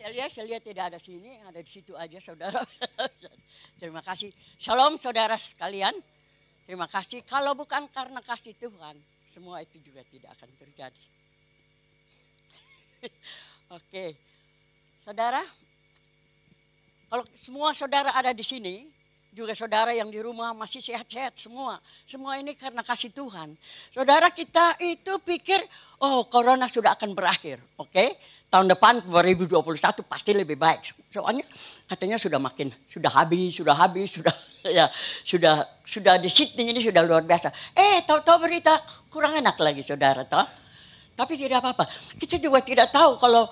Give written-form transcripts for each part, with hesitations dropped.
Saya lihat tidak ada sini, ada di situ aja saudara. Terima kasih. Shalom saudara sekalian. Terima kasih. Kalau bukan karena kasih Tuhan, semua itu juga tidak akan terjadi. Oke, saudara. Kalau semua saudara ada di sini, juga saudara yang di rumah masih sehat-sehat semua. Semua ini karena kasih Tuhan. Saudara kita itu pikir, oh corona sudah akan berakhir. Oke, tahun depan 2021 pasti lebih baik. Soalnya katanya sudah habis, ya sudah di Sydney ini sudah luar biasa. Tahu-tahu berita kurang enak lagi saudara, toh. Tapi tidak apa-apa. Kita juga tidak tahu kalau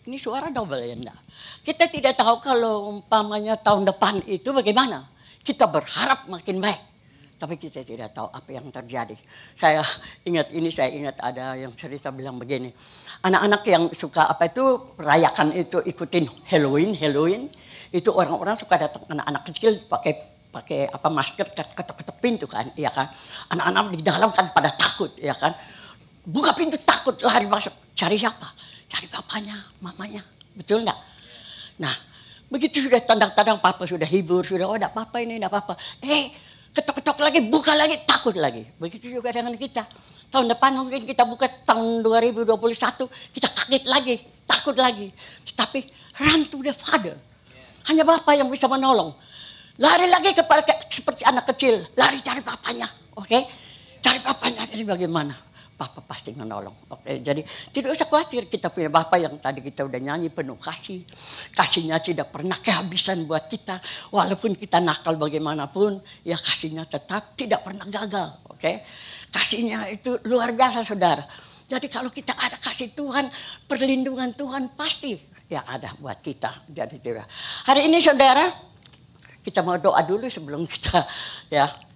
ini suara double ya enggak. Kita tidak tahu kalau umpamanya tahun depan itu bagaimana. Kita berharap makin baik. Tapi kita tidak tahu apa yang terjadi. Saya ingat ada yang cerita bilang begini. Anak-anak yang suka rayakan itu ikutin Halloween. Itu orang-orang suka datang, anak-anak kecil pakai masker ketok-ketok pintu kan, iya kan. Anak-anak di dalam kan pada takut, ya kan. Buka pintu takut, lari masuk. Cari siapa? Cari papanya, mamanya. Betul enggak? Nah, begitu sudah tandang-tandang papa sudah hibur, sudah enggak apa-apa ini, enggak apa-apa. Ketok-ketok lagi, buka lagi, takut lagi. Begitu juga dengan kita. Tahun depan mungkin kita buka tahun 2021, kita kaget lagi, takut lagi. Tapi run to the Father. Hanya Bapa yang bisa menolong. Lari lagi seperti anak kecil, lari cari papanya. Oke? Cari papanya, ini bagaimana? Bapa pasti menolong. Oke, jadi tidak usah khawatir, kita punya Bapa yang tadi kita udah nyanyi penuh kasih. Kasihnya tidak pernah kehabisan buat kita. Walaupun kita nakal bagaimanapun, ya kasihnya tetap tidak pernah gagal. Oke, kasihnya itu luar biasa saudara. Jadi kalau kita ada kasih Tuhan, perlindungan Tuhan pasti yang ada buat kita. Jadi tidak. Hari ini saudara, kita mau doa dulu sebelum kita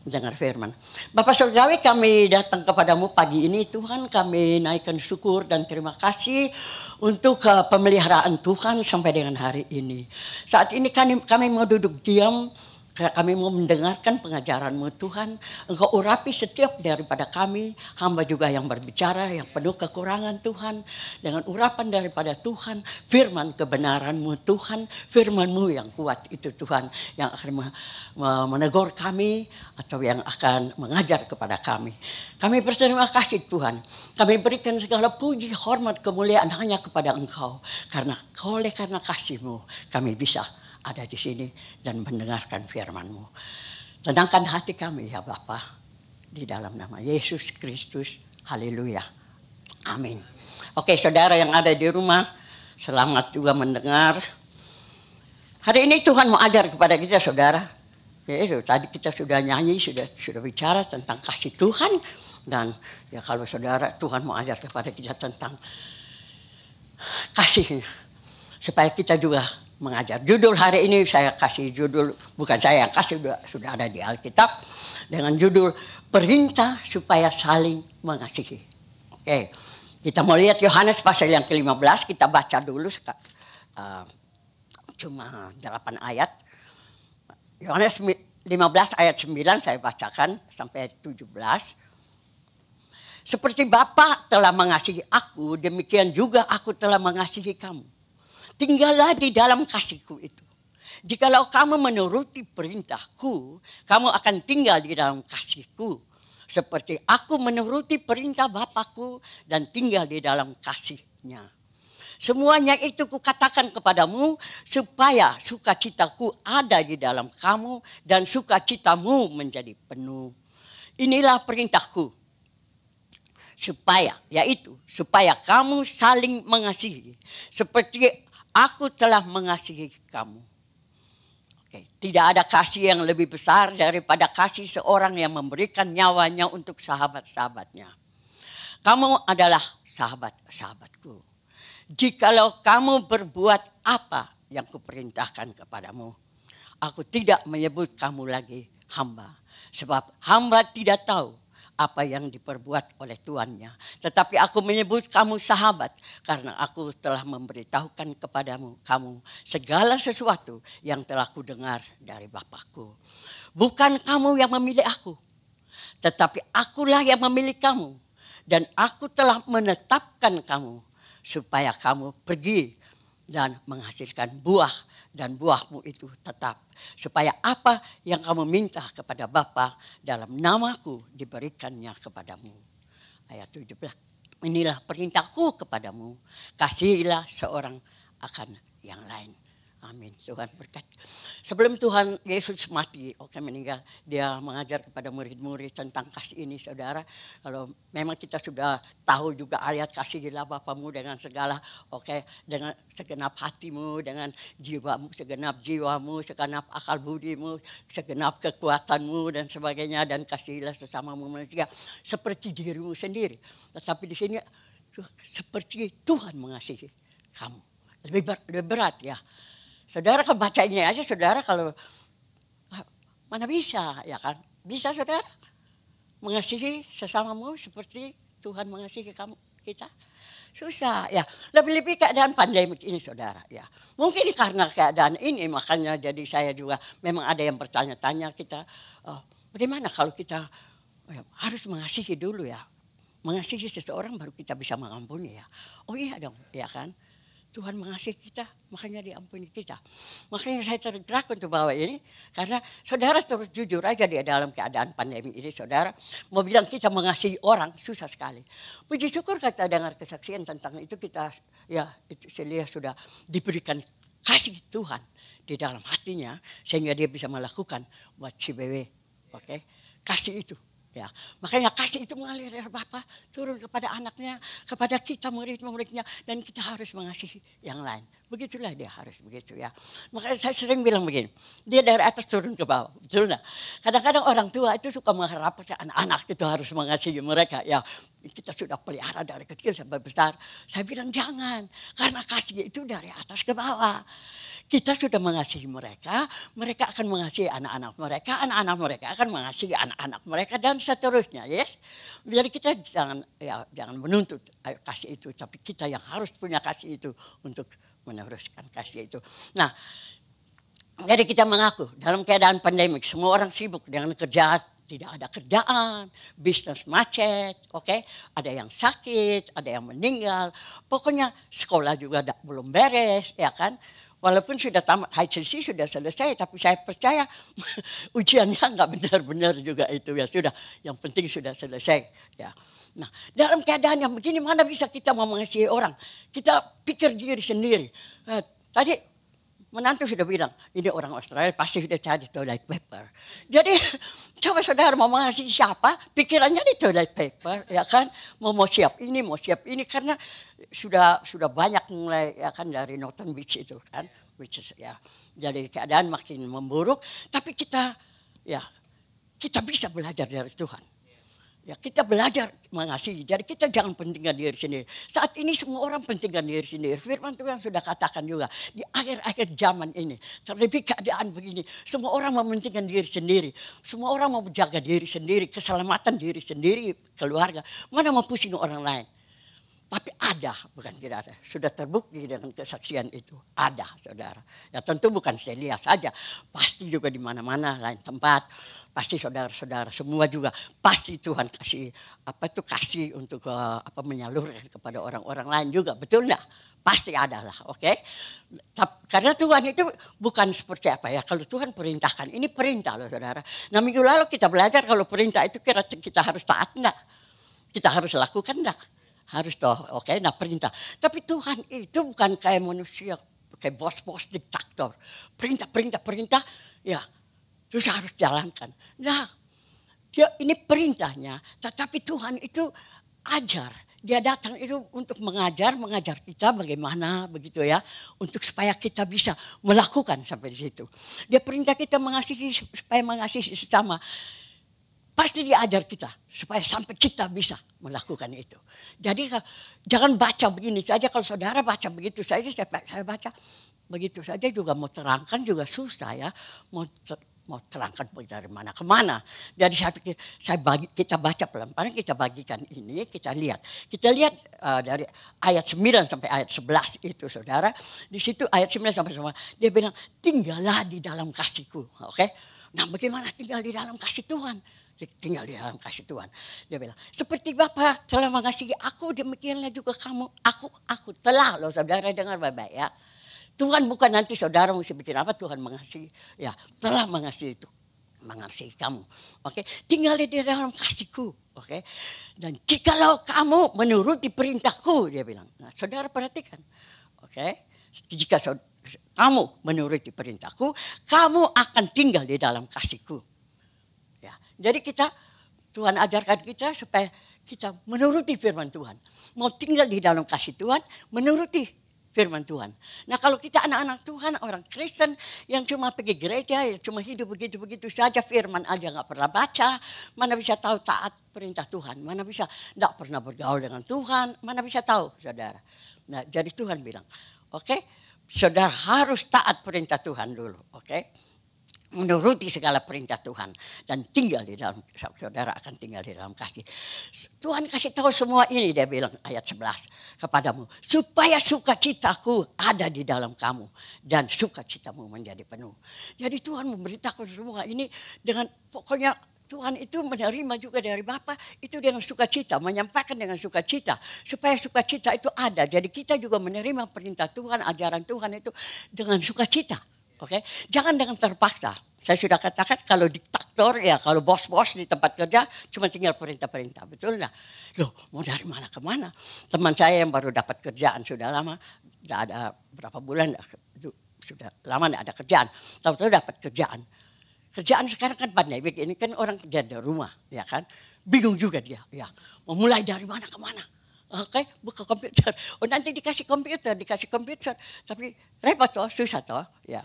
dengar firman. Bapak Surgawi, kami datang kepadamu pagi ini Tuhan, kami naikkan syukur dan terima kasih untuk pemeliharaan Tuhan sampai dengan hari ini. Saat ini kami mau duduk diam, kami mau mendengarkan pengajaran-Mu Tuhan. Engkau urapi setiap daripada kami, hamba juga yang berbicara, yang penuh kekurangan Tuhan. Dengan urapan daripada Tuhan, firman kebenaran-Mu Tuhan, firman-Mu yang kuat itu Tuhan, yang akan menegur kami atau yang akan mengajar kepada kami. Kami berterima kasih Tuhan. Kami berikan segala puji, hormat, kemuliaan hanya kepada Engkau. Karena kasih-Mu kami bisa ada di sini dan mendengarkan firman-Mu. Tenangkan hati kami ya Bapa, di dalam nama Yesus Kristus. Haleluya. Amin. Oke, saudara yang ada di rumah, selamat juga mendengar. Hari ini Tuhan mau ajar kepada kita saudara. Tadi kita sudah nyanyi, sudah bicara tentang kasih Tuhan. Dan ya kalau saudara, Tuhan mau ajar kepada kita tentang kasihnya. Supaya kita juga mengajar. Judul hari ini saya kasih judul, bukan saya yang kasih, sudah ada di Alkitab. Dengan judul Perintah Supaya Saling Mengasihi. Oke, kita mau lihat Yohanes pasal yang ke-15. Kita baca dulu cuma 8 ayat. Yohanes 15 ayat 9 saya bacakan sampai 17. Seperti Bapa telah mengasihi aku, demikian juga aku telah mengasihi kamu. Tinggallah di dalam kasihku itu. Jikalau kamu menuruti perintahku, kamu akan tinggal di dalam kasihku. Seperti aku menuruti perintah Bapakku dan tinggal di dalam kasihnya. Semuanya itu kukatakan kepadamu supaya sukacitaku ada di dalam kamu dan sukacitamu menjadi penuh. Inilah perintahku. Supaya kamu saling mengasihi. Seperti aku telah mengasihi kamu. Oke, tidak ada kasih yang lebih besar daripada kasih seorang yang memberikan nyawanya untuk sahabat-sahabatnya. Kamu adalah sahabat-sahabatku. Jikalau kamu berbuat apa yang kuperintahkan kepadamu, aku tidak menyebut kamu lagi hamba. Sebab hamba tidak tahu apa yang diperbuat oleh tuannya. Tetapi aku menyebut kamu sahabat karena aku telah memberitahukan kepadamu segala sesuatu yang telah kudengar dari Bapakku. Bukan kamu yang memilih aku, tetapi akulah yang memilih kamu. Dan aku telah menetapkan kamu supaya kamu pergi dan menghasilkan buah, dan buahmu itu tetap. Supaya apa yang kamu minta kepada Bapa dalam namaku diberikannya kepadamu. Ayat 17. Inilah perintahku kepadamu, kasihilah seorang akan yang lain. Amin. Tuhan berkati. Sebelum Tuhan Yesus mati, meninggal, dia mengajar kepada murid-murid tentang kasih ini, saudara. Kalau memang kita sudah tahu juga ayat kasihilah Bapamu dengan segala, dengan segenap hatimu, dengan jiwamu, segenap jiwamu, segenap akal budimu, segenap kekuatanmu dan sebagainya, dan kasihilah sesamamu manusia seperti dirimu sendiri. Tetapi di sini seperti Tuhan mengasihi kamu. Lebih berat ya. Saudara kalau baca ini aja, saudara kalau mana bisa ya kan? Bisa saudara mengasihi sesamamu seperti Tuhan mengasihi kita? Susah ya. Lebih-lebih keadaan pandemik ini saudara ya. Mungkin karena keadaan ini makanya jadi saya juga memang ada yang bertanya-tanya kita, bagaimana kalau kita harus mengasihi dulu ya. Mengasihi seseorang baru kita bisa mengampuni ya. Oh iya dong ya kan. Tuhan mengasihi kita, makanya diampuni kita. Makanya saya tergerak untuk bawa ini, karena saudara terus jujur aja di dalam keadaan pandemi ini, saudara. Mau bilang kita mengasihi orang, susah sekali. Puji syukur kita dengar kesaksian tentang itu, kita ya itu Celia sudah diberikan kasih Tuhan di dalam hatinya, sehingga dia bisa melakukan buat si Bebe. Kasih itu. Ya, makanya kasih itu mengalir dari Bapa turun kepada anaknya, kepada kita murid-muridnya, dan kita harus mengasihi yang lain. Begitulah dia harus begitu ya. Makanya saya sering bilang begini, dia dari atas turun ke bawah, betul nggak? Kadang-kadang orang tua itu suka mengharapkan anak-anak itu harus mengasihi mereka. Ya, kita sudah pelihara dari kecil sampai besar. Saya bilang jangan, karena kasih itu dari atas ke bawah. Kita sudah mengasihi mereka, mereka akan mengasihi anak-anak mereka akan mengasihi anak-anak mereka dan seterusnya, yes. Jadi kita jangan menuntut kasih itu, tapi kita yang harus punya kasih itu untuk meneruskan kasih itu. Nah, jadi kita mengaku dalam keadaan pandemik semua orang sibuk dengan kerjaan. Tidak ada kerjaan, bisnis macet, ada yang sakit, ada yang meninggal, pokoknya sekolah juga belum beres, ya kan? Walaupun sudah tamat HCC sudah selesai, tapi saya percaya ujiannya nggak benar-benar juga itu ya sudah. Yang penting sudah selesai ya. Nah, dalam keadaan yang begini mana bisa kita mau mengasihi orang? Kita pikir diri sendiri. Tadi menantu sudah bilang, ini orang Australia pasti sudah cari toilet paper. Jadi coba saudara mau mengasihi siapa, pikirannya di toilet paper, ya kan? Mau siap ini karena sudah banyak mulai ya kan dari Northern Beach itu kan, ya. Jadi keadaan makin memburuk, tapi kita bisa belajar dari Tuhan. Ya, kita belajar mengasihi. Jadi kita jangan pentingkan diri sendiri. Saat ini semua orang pentingkan diri sendiri. Firman Tuhan sudah katakan juga di akhir-akhir zaman ini, terlebih keadaan begini, semua orang mementingkan diri sendiri. Semua orang mau menjaga diri sendiri, keselamatan diri sendiri, keluarga. Mana mau pusing orang lain. Tapi ada, bukan tidak ada. Sudah terbukti dengan kesaksian itu. Ada, saudara. Ya tentu bukan Celia saja. Pasti juga di mana-mana, lain tempat. Pasti saudara-saudara semua juga. Pasti Tuhan kasih untuk menyalurkan kepada orang-orang lain juga. Betul enggak? Pasti ada lah, Karena Tuhan itu bukan seperti kalau Tuhan perintahkan. Ini perintah loh, saudara. Nah, minggu lalu kita belajar kalau perintah itu kita harus taat enggak? Kita harus lakukan enggak? Harus nah perintah. Tapi Tuhan itu bukan kayak manusia, kayak bos-bos diktator. Perintah, ya terus harus jalankan. Nah, ini perintahnya, tetapi Tuhan itu ajar. Dia datang itu untuk mengajar kita bagaimana begitu ya, untuk supaya kita bisa melakukan sampai di situ. Dia perintah kita mengasihi supaya mengasihi sesama. Pasti diajar kita supaya sampai kita bisa melakukan itu. Jadi jangan baca begini saja. Kalau saudara baca begitu saja, saya baca begitu saja juga mau terangkan juga susah ya. Mau terangkan dari mana ke mana. Jadi saya pikir kita baca pelan-pelan, kita bagikan ini, kita lihat. Kita lihat dari ayat 9 sampai ayat 11 itu saudara. Di situ ayat 9 sampai 11 dia bilang tinggallah di dalam kasihku. Nah bagaimana tinggal di dalam kasih Tuhan? Tinggal di dalam kasih Tuhan. Dia bilang, seperti Bapa telah mengasihi aku, demikianlah juga kamu. Aku telah, loh saudara dengar baik-baik ya. Tuhan bukan nanti saudara mesti bikin apa, Tuhan mengasihi. Ya, telah mengasihi itu. Mengasihi kamu. Oke, tinggal di dalam kasihku. Oke. Dan jikalau kamu menuruti perintahku, dia bilang. Nah, saudara perhatikan. Oke. Jika kamu menuruti perintahku, kamu akan tinggal di dalam kasihku. Ya. Jadi Tuhan ajarkan kita supaya kita menuruti firman Tuhan. Mau tinggal di dalam kasih Tuhan, menuruti firman Tuhan. Nah, kalau kita anak-anak Tuhan, orang Kristen yang cuma pergi gereja, yang cuma hidup begitu-begitu saja, firman aja nggak pernah baca, mana bisa tahu taat perintah Tuhan, mana bisa nggak pernah bergaul dengan Tuhan, mana bisa tahu, saudara. Nah, jadi Tuhan bilang, oke, saudara harus taat perintah Tuhan dulu, oke? Menuruti segala perintah Tuhan dan tinggal di dalam, saudara akan tinggal di dalam kasih. Tuhan kasih tahu semua ini, dia bilang ayat 11 kepadamu, supaya sukacitaku ada di dalam kamu dan sukacitamu menjadi penuh. Jadi Tuhan memberitakan semua ini dengan pokoknya Tuhan itu menerima juga dari Bapa itu dengan sukacita, menyampaikan dengan sukacita supaya sukacita itu ada. Jadi kita juga menerima perintah Tuhan, ajaran Tuhan itu dengan sukacita. Oke, jangan dengan terpaksa. Saya sudah katakan kalau diktator ya, kalau bos-bos di tempat kerja cuma tinggal perintah-perintah, betul nggak? Loh, mau dari mana ke mana? Teman saya yang baru dapat kerjaan sudah lama, sudah ada berapa bulan, sudah lama tidak ada kerjaan. Tahu-tahu dapat kerjaan. Kerjaan sekarang kan pandemi ini kan orang kerja di rumah, ya kan? Bingung juga dia, ya. Mau mulai dari mana ke mana? Oke, buka komputer. Oh nanti dikasih komputer. Tapi repot toh, susah toh, ya.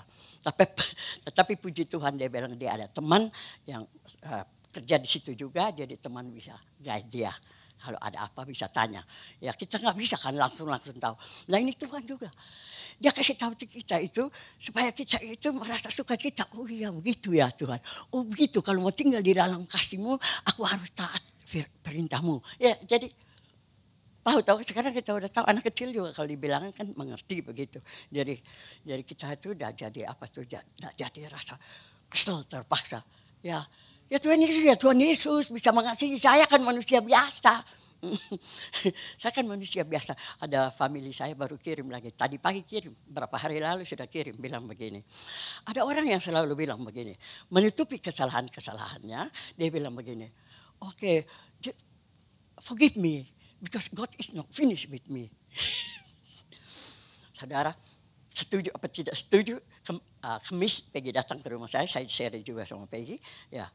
Tapi puji Tuhan dia bilang dia ada teman yang kerja di situ juga, jadi teman bisa guide dia. Kalau ada apa bisa tanya. Ya kita nggak bisa kan langsung tahu. Nah ini Tuhan juga. Dia kasih tahu kita itu supaya kita itu merasa sukacita. Oh iya begitu ya Tuhan. Oh begitu kalau mau tinggal di dalam kasih-Mu, aku harus taat perintah-Mu. Ya jadi tahu sekarang kita udah tahu, anak kecil juga kalau dibilangin kan mengerti begitu. Jadi kita itu udah jadi apa tuh, udah jadi rasa kesel terpaksa. Ya Tuhan Yesus bisa mengasihi, saya kan manusia biasa. Saya kan manusia biasa. Ada family saya baru kirim lagi. Tadi pagi kirim, berapa hari lalu sudah kirim bilang begini. Ada orang yang selalu bilang begini, menutupi kesalahannya, dia bilang begini. Oke, forgive me. Because God is not finished with me. Saudara, setuju apa tidak setuju? Kamis Peggy datang ke rumah saya share juga sama Peggy, ya,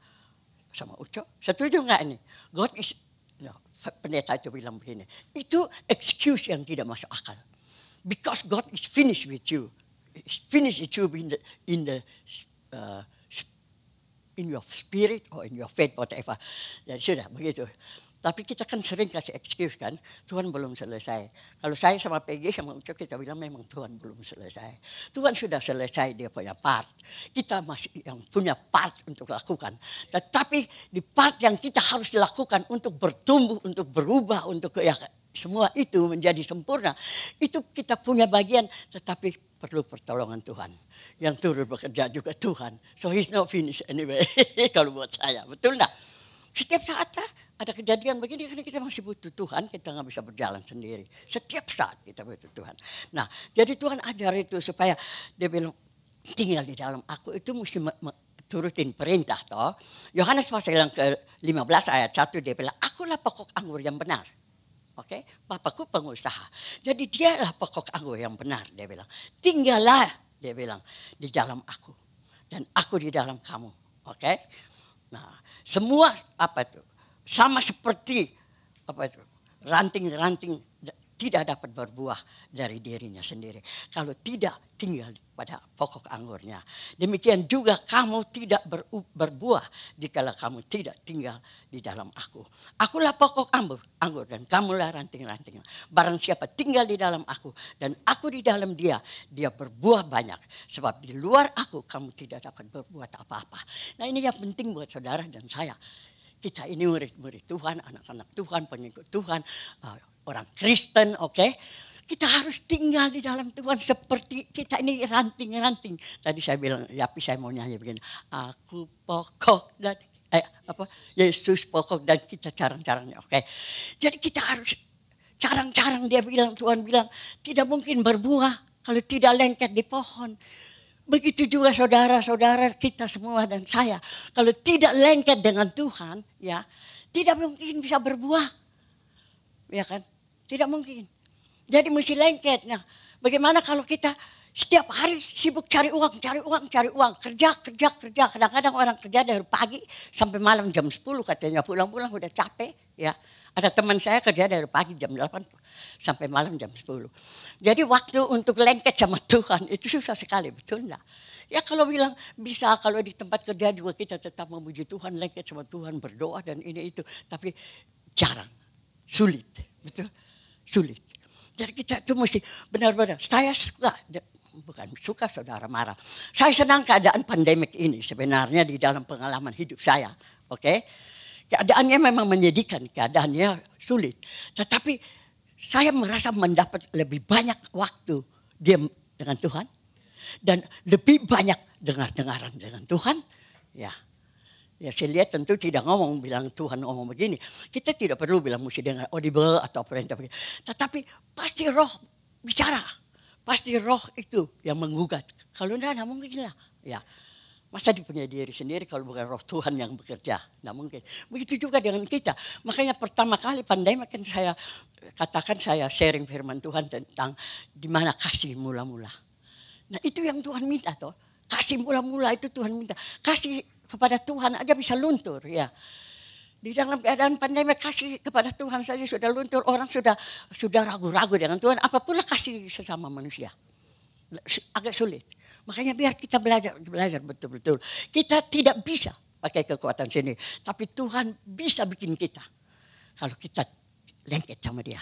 sama Uco. Setuju nggak ini? God is, pendeta itu bilang begini. Itu excuse yang tidak masuk akal. Because God is finished with you. He's finished with you in your spirit or in your faith, whatever. Jadi sudah begitu. Tapi kita kan sering kasih excuse kan, Tuhan belum selesai. Kalau saya sama Peggy sama Ucap kita bilang memang Tuhan belum selesai. Tuhan sudah selesai dia punya part. Kita masih yang punya part untuk lakukan. Tetapi di part yang kita harus lakukan untuk bertumbuh, untuk berubah, untuk ya, semua itu menjadi sempurna. Itu kita punya bagian, tetapi perlu pertolongan Tuhan. Yang turut bekerja juga Tuhan. So he's not finished anyway. Kalau buat saya, betul enggak? Setiap saat ada kejadian begini karena kita masih butuh Tuhan, kita nggak bisa berjalan sendiri. Setiap saat kita butuh Tuhan. Nah, jadi Tuhan ajar itu supaya dia bilang tinggal di dalam aku itu mesti turutin perintah toh. Yohanes pasal yang ke-15 ayat 1 dia bilang, akulah pokok anggur yang benar. Oke, Bapakku pengusaha. Jadi dialah pokok anggur yang benar, dia bilang. Tinggallah, dia bilang, di dalam aku dan aku di dalam kamu. Oke? Nah, semua apa itu? Sama seperti apa itu? Ranting-ranting tidak dapat berbuah dari dirinya sendiri kalau tidak tinggal pada pokok anggurnya. Demikian juga kamu tidak berbuah jikalau kamu tidak tinggal di dalam aku. Akulah pokok anggur dan kamulah ranting-ranting. Barang siapa tinggal di dalam aku dan aku di dalam dia, dia berbuah banyak. Sebab di luar aku kamu tidak dapat berbuat apa-apa. Nah ini yang penting buat saudara dan saya. Kita ini murid-murid Tuhan, anak-anak Tuhan, pengikut Tuhan, orang Kristen, oke? Kita harus tinggal di dalam Tuhan seperti kita ini ranting-ranting. Tadi saya bilang, tapi saya mau nyanyi begini. Aku pokok dan Yesus pokok dan kita carang-carangnya, oke? Jadi kita harus carang-carang, dia bilang, Tuhan bilang tidak mungkin berbuah kalau tidak lengket di pohon. Begitu juga saudara-saudara kita semua dan saya. Kalau tidak lengket dengan Tuhan, ya tidak mungkin bisa berbuah. Ya kan? Tidak mungkin. Jadi mesti lengket. Nah, bagaimana kalau kita setiap hari sibuk cari uang, kerja. Kadang-kadang orang kerja dari pagi sampai malam jam 10 katanya, pulang-pulang udah capek, ya. Ada teman saya kerja dari pagi jam 8 sampai malam jam 10. Jadi waktu untuk lengket sama Tuhan itu susah sekali, betul enggak? Ya kalau bilang bisa, kalau di tempat kerja juga kita tetap memuji Tuhan, lengket sama Tuhan, berdoa dan ini itu. Tapi jarang, sulit, betul? Sulit. Jadi kita itu mesti benar-benar, saya suka, bukan suka saudara marah. Saya senang keadaan pandemik ini sebenarnya di dalam pengalaman hidup saya, oke? Keadaannya memang menyedihkan, keadaannya sulit. Tetapi saya merasa mendapat lebih banyak waktu diam dengan Tuhan. Dan lebih banyak dengar-dengaran dengan Tuhan. Ya saya lihat tentu tidak ngomong bilang Tuhan ngomong begini. Kita tidak perlu bilang mesti dengar audible atau perintah begini. Tetapi pasti roh bicara. Pasti roh itu yang menggugat. Kalau tidak mungkin lah. Ya. Masa dipunyai diri sendiri kalau bukan roh Tuhan yang bekerja? Tidak mungkin. Begitu juga dengan kita. Makanya pertama kali pandemi kan saya katakan, saya sharing firman Tuhan tentang di mana kasih mula-mula. Nah itu yang Tuhan minta toh. Kasih mula-mula itu Tuhan minta. Kasih kepada Tuhan aja bisa luntur ya. Di dalam keadaan pandemi kasih kepada Tuhan saja sudah luntur. Orang sudah ragu-ragu dengan Tuhan. Apapun lah kasih sesama manusia. Agak sulit. Makanya biar kita belajar betul-betul. Kita tidak bisa pakai kekuatan sini. Tapi Tuhan bisa bikin kita. Kalau kita lengket sama dia.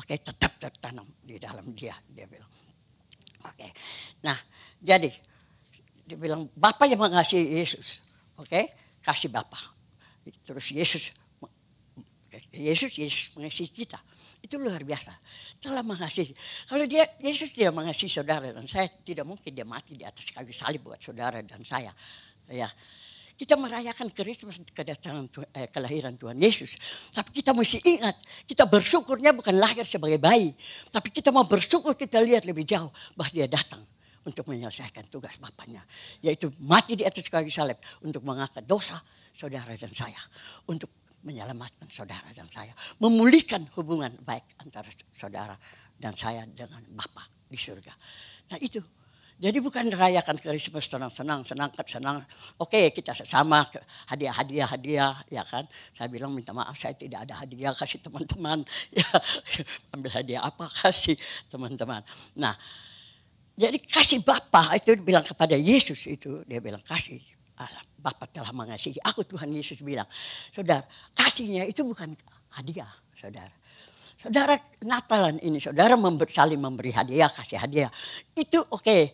Oke, tetap tertanam di dalam dia. Dia bilang. Oke. Nah, jadi dia bilang Bapa yang mengasihi Yesus. Oke, kasih Bapa. Terus Yesus mengasihi kita. Itu luar biasa. Telah mengasihi. Kalau Yesus tidak mengasihi saudara dan saya, tidak mungkin dia mati di atas kayu salib buat saudara dan saya. Ya. Kita merayakan Kristus kedatangan kelahiran Tuhan Yesus. Tapi kita mesti ingat, kita bersyukurnya bukan lahir sebagai bayi. Tapi kita mau bersyukur, kita lihat lebih jauh bahwa dia datang untuk menyelesaikan tugas Bapaknya. Yaitu mati di atas kayu salib untuk mengangkat dosa saudara dan saya. Untuk menyelamatkan saudara dan saya. Memulihkan hubungan baik antara saudara dan saya dengan Bapa di surga. Nah itu. Jadi bukan rayakan Kristus senang. Oke kita sesama hadiah ya kan. Saya bilang minta maaf saya tidak ada hadiah, kasih teman-teman. Ya, ambil hadiah apa kasih teman-teman. Nah jadi kasih Bapa itu bilang kepada Yesus itu. Dia bilang kasih. Bapa telah mengasihi aku, Tuhan Yesus bilang. Saudara, kasihnya itu bukan hadiah, saudara. Saudara Natalan ini, saudara saling memberi hadiah, kasih hadiah. Itu oke,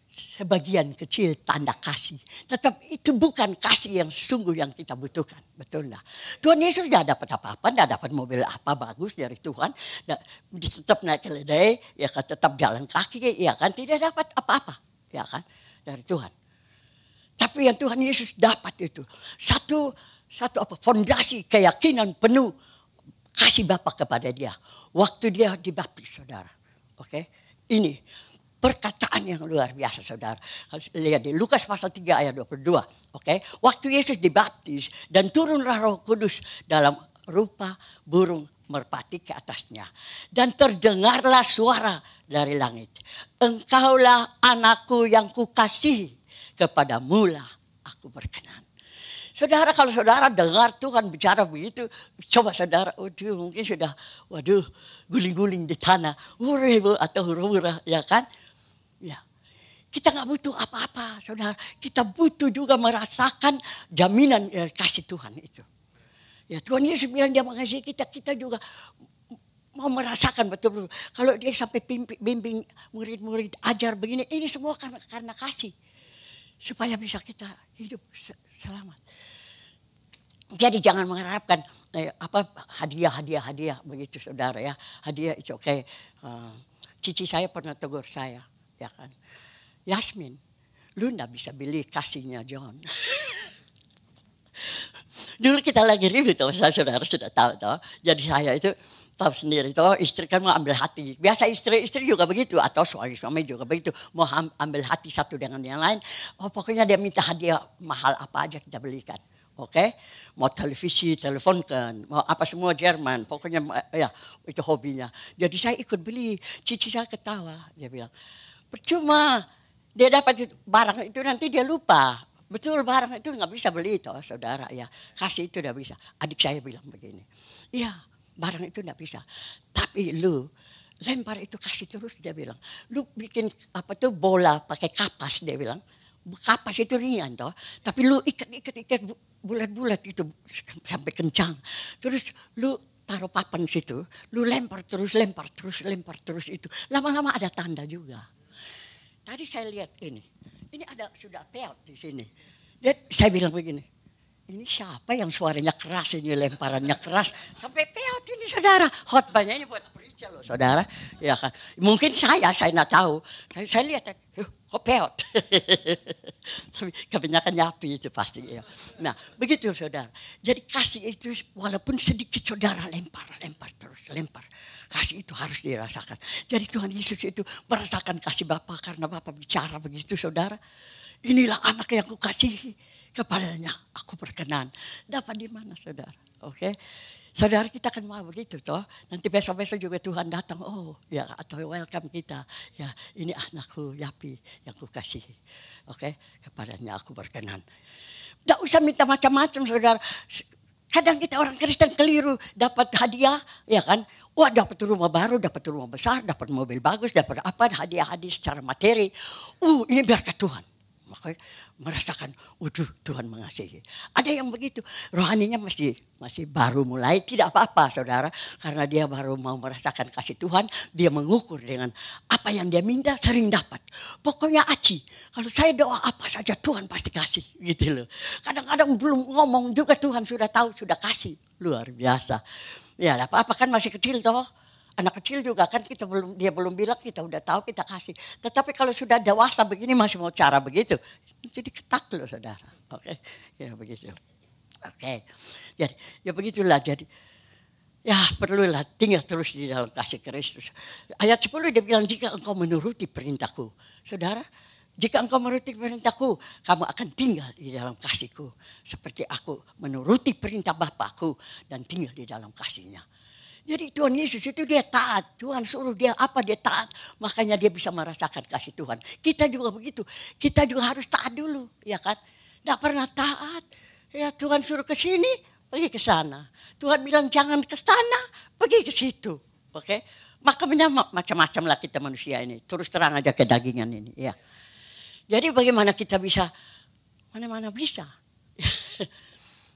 sebagian kecil tanda kasih. Tetap itu bukan kasih yang sungguh yang kita butuhkan. Betul enggak? Tuhan Yesus tidak dapat apa-apa, tidak dapat mobil apa bagus dari Tuhan. Tetap naik keledai, ya kan, tetap jalan kaki, ya kan, tidak dapat apa-apa, ya kan, dari Tuhan. Tapi yang Tuhan Yesus dapat itu satu fondasi keyakinan penuh kasih Bapa kepada dia waktu dia dibaptis, saudara. Oke, ini perkataan yang luar biasa, saudara. Lihat di Lukas pasal 3 ayat 22. Oke, waktu Yesus dibaptis dan turunlah Roh Kudus dalam rupa burung merpati ke atasnya. Dan terdengarlah suara dari langit. Engkaulah anakku yang kukasihi, kepadamulah aku berkenan. Saudara, kalau saudara dengar Tuhan bicara begitu, coba saudara, mungkin sudah, guling-guling di tanah, atau hura-hura, ya kan? Ya, kita nggak butuh apa-apa, saudara. Kita butuh juga merasakan jaminan kasih Tuhan itu. Ya, Tuhan Yesus bilang dia mengasihi kita, kita juga mau merasakan betul-betul. Kalau dia sampai bimbing murid-murid ajar begini, ini semua karena kasih. Supaya bisa kita hidup selamat. Jadi jangan mengharapkan hadiah begitu, saudara ya. Hadiah itu oke. Cici saya pernah tegur saya, ya kan. Yasmin, lu nggak bisa beli kasihnya John. Dulu kita lagi ribut, saudara sudah tahu toh. Jadi saya itu tahu sendiri, toh istri kan mau ambil hati. Biasa istri-istri juga begitu, atau suami-suami juga begitu. Mau ambil hati satu dengan yang lain. Oh pokoknya dia minta hadiah mahal apa aja kita belikan. Oke, mau televisi, teleponkan, mau apa semua Jerman. Pokoknya ya itu hobinya. Jadi saya ikut beli. Cici saya ketawa, dia bilang, percuma. Dia dapat barang itu nanti dia lupa. Betul barang itu nggak bisa beli toh saudara ya. Kasih itu udah bisa. Adik saya bilang begini. Iya barang itu nggak bisa. Tapi lu lempar itu kasih terus dia bilang. Lu bikin apa tuh bola pakai kapas dia bilang. Kapas itu ringan toh. Tapi lu ikat bulat-bulat itu sampai kencang. Terus lu taruh papan situ. Lu lempar terus itu. Lama-lama ada tanda juga. Tadi saya lihat ini ada sudah peot di sini. Jadi saya bilang begini, ini siapa yang suaranya keras ini lemparannya keras sampai peot ini saudara. Khotbahnya ini buat preacher loh saudara. Ya kan. Mungkin saya nggak tahu. Saya lihat kok peot. Tapi kebanyakan nyapi itu pasti ya. Nah begitu saudara. Jadi kasih itu walaupun sedikit saudara lempar terus. Kasih itu harus dirasakan. Jadi Tuhan Yesus itu merasakan kasih Bapa karena Bapa bicara begitu saudara. Inilah anak yang kukasihi, kepadanya aku berkenan. Dapat di mana saudara? Oke. Saudara kita kan mau begitu toh. Nanti besok-besok juga Tuhan datang. Oh ya atau welcome kita. Ya ini anakku Yapi yang kukasihi. Oke. Kepadanya aku berkenan. Tidak usah minta macam-macam saudara. Kadang kita orang Kristen keliru dapat hadiah ya kan. Wah dapat rumah baru, dapat rumah besar, dapat mobil bagus, dapat apa hadiah-hadiah secara materi. Ini berkat Tuhan. Makanya merasakan, waduh Tuhan mengasihi. Ada yang begitu, rohaninya masih baru mulai, tidak apa-apa saudara. Karena dia baru mau merasakan kasih Tuhan, dia mengukur dengan apa yang dia minta sering dapat. Pokoknya aci, kalau saya doa apa saja Tuhan pasti kasih gitu loh. Kadang-kadang belum ngomong juga Tuhan sudah tahu, sudah kasih. Luar biasa. Ya apa-apa kan masih kecil toh. Anak kecil juga kan dia belum bilang kita udah tahu kita kasih. Tetapi kalau sudah dewasa begini masih mau cara begitu. Jadi ketak loh saudara. Oke. Ya begitu. Oke. Jadi ya begitulah jadi. Ya perlulah tinggal terus di dalam kasih Kristus. Ayat 10 dia bilang jika engkau menuruti perintahku. Saudara. Jika engkau menuruti perintahku, kamu akan tinggal di dalam kasihku. Seperti aku menuruti perintah Bapakku dan tinggal di dalam kasihnya. Jadi Tuhan Yesus itu dia taat. Tuhan suruh dia apa dia taat. Makanya dia bisa merasakan kasih Tuhan. Kita juga begitu. Kita juga harus taat dulu. Ya kan. Tidak pernah taat. Ya Tuhan suruh ke sini, pergi ke sana. Tuhan bilang jangan ke sana, pergi ke situ. Oke. Makanya macam-macam lah kita manusia ini. Terus terang aja kedagingan ini. Ya. Jadi bagaimana kita bisa, mana-mana bisa.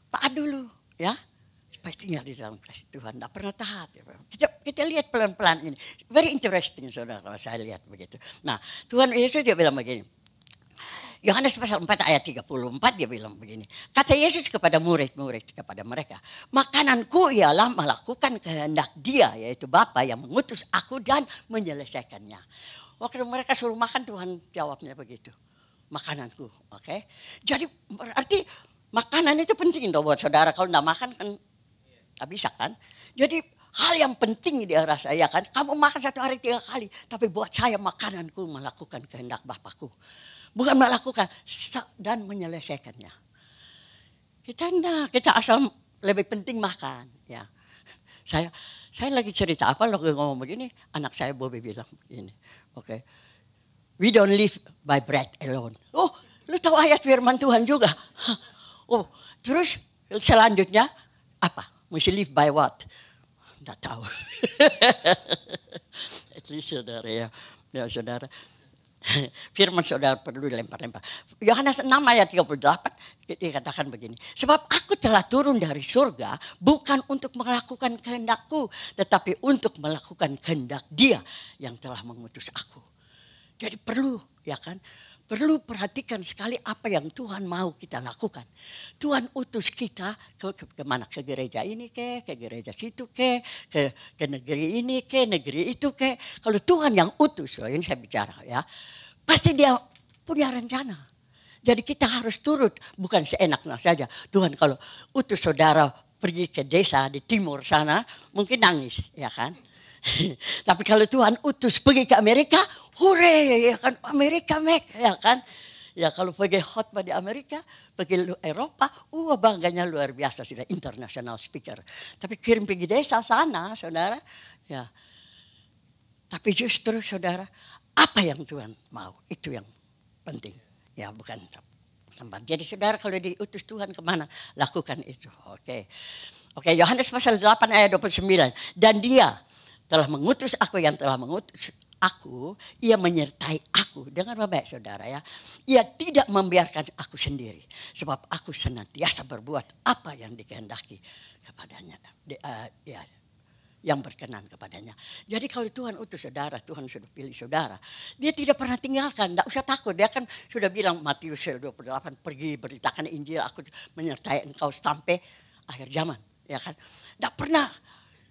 Taat dulu ya. Supaya tinggal di dalam kasih Tuhan. Tidak pernah taat. Kita lihat pelan-pelan ini. Very interesting saudara kalau saya lihat begitu. Nah Tuhan Yesus dia bilang begini. Yohanes pasal 4 ayat 34 dia bilang begini. Kata Yesus kepada murid-murid kepada mereka. Makananku ialah melakukan kehendak dia yaitu Bapa yang mengutus aku dan menyelesaikannya. Waktu mereka suruh makan Tuhan jawabnya begitu. Makananku, oke. Jadi berarti makanan itu penting dong buat saudara. Kalau enggak makan kan enggak bisa kan. Jadi hal yang penting dia rasa ya kan. Kamu makan satu hari 3 kali. Tapi buat saya makananku melakukan kehendak Bapakku. Bukan melakukan dan menyelesaikannya. Kita enggak, kita asal lebih penting makan. Ya. Saya lagi cerita apa lagi ngomong begini. Anak saya Bobby bilang begini. Oke. We don't live by bread alone. Oh, lu tahu ayat firman Tuhan juga. Oh, terus selanjutnya apa? Mesti live by what? Nggak tahu. At least saudara ya saudara. Firman saudara perlu dilempar-lempar. Yohanes 6 ayat 38 dikatakan begini. Sebab aku telah turun dari surga bukan untuk melakukan kehendakku. Tetapi untuk melakukan kehendak dia yang telah mengutus aku. Jadi perlu ya kan. Perlu perhatikan sekali apa yang Tuhan mau kita lakukan. Tuhan utus kita ke mana? Ke gereja ini ke gereja situ ke negeri ini negeri itu Kalau Tuhan yang utus, ini saya bicara ya. Pasti dia punya rencana. Jadi kita harus turut, bukan seenaknya saja. Tuhan kalau utus saudara pergi ke desa di timur sana, mungkin nangis, ya kan? Tapi kalau Tuhan utus pergi ke Amerika, hore, ya kan? Amerika, ya kan? Ya kalau pergi khotbah di Amerika, pergi Eropa, bangganya luar biasa, sudah international speaker. Tapi kirim pergi desa sana, saudara, ya. Tapi justru saudara, apa yang Tuhan mau, itu yang penting. Ya bukan tempat. Jadi saudara kalau diutus Tuhan kemana, lakukan itu. Oke, Yohanes pasal 8 ayat 29. Dan dia telah mengutus aku yang telah mengutus aku, ia menyertai aku. Dengar baik saudara ya. Ia tidak membiarkan aku sendiri. Sebab aku senantiasa berbuat apa yang dikehendaki kepadanya. Yang berkenan kepadanya. Jadi kalau Tuhan utus saudara, Tuhan sudah pilih saudara. Dia tidak pernah tinggalkan, tidak usah takut. Dia kan sudah bilang Matius 28, pergi beritakan Injil, aku menyertai engkau sampai akhir zaman. Ya kan? Tidak pernah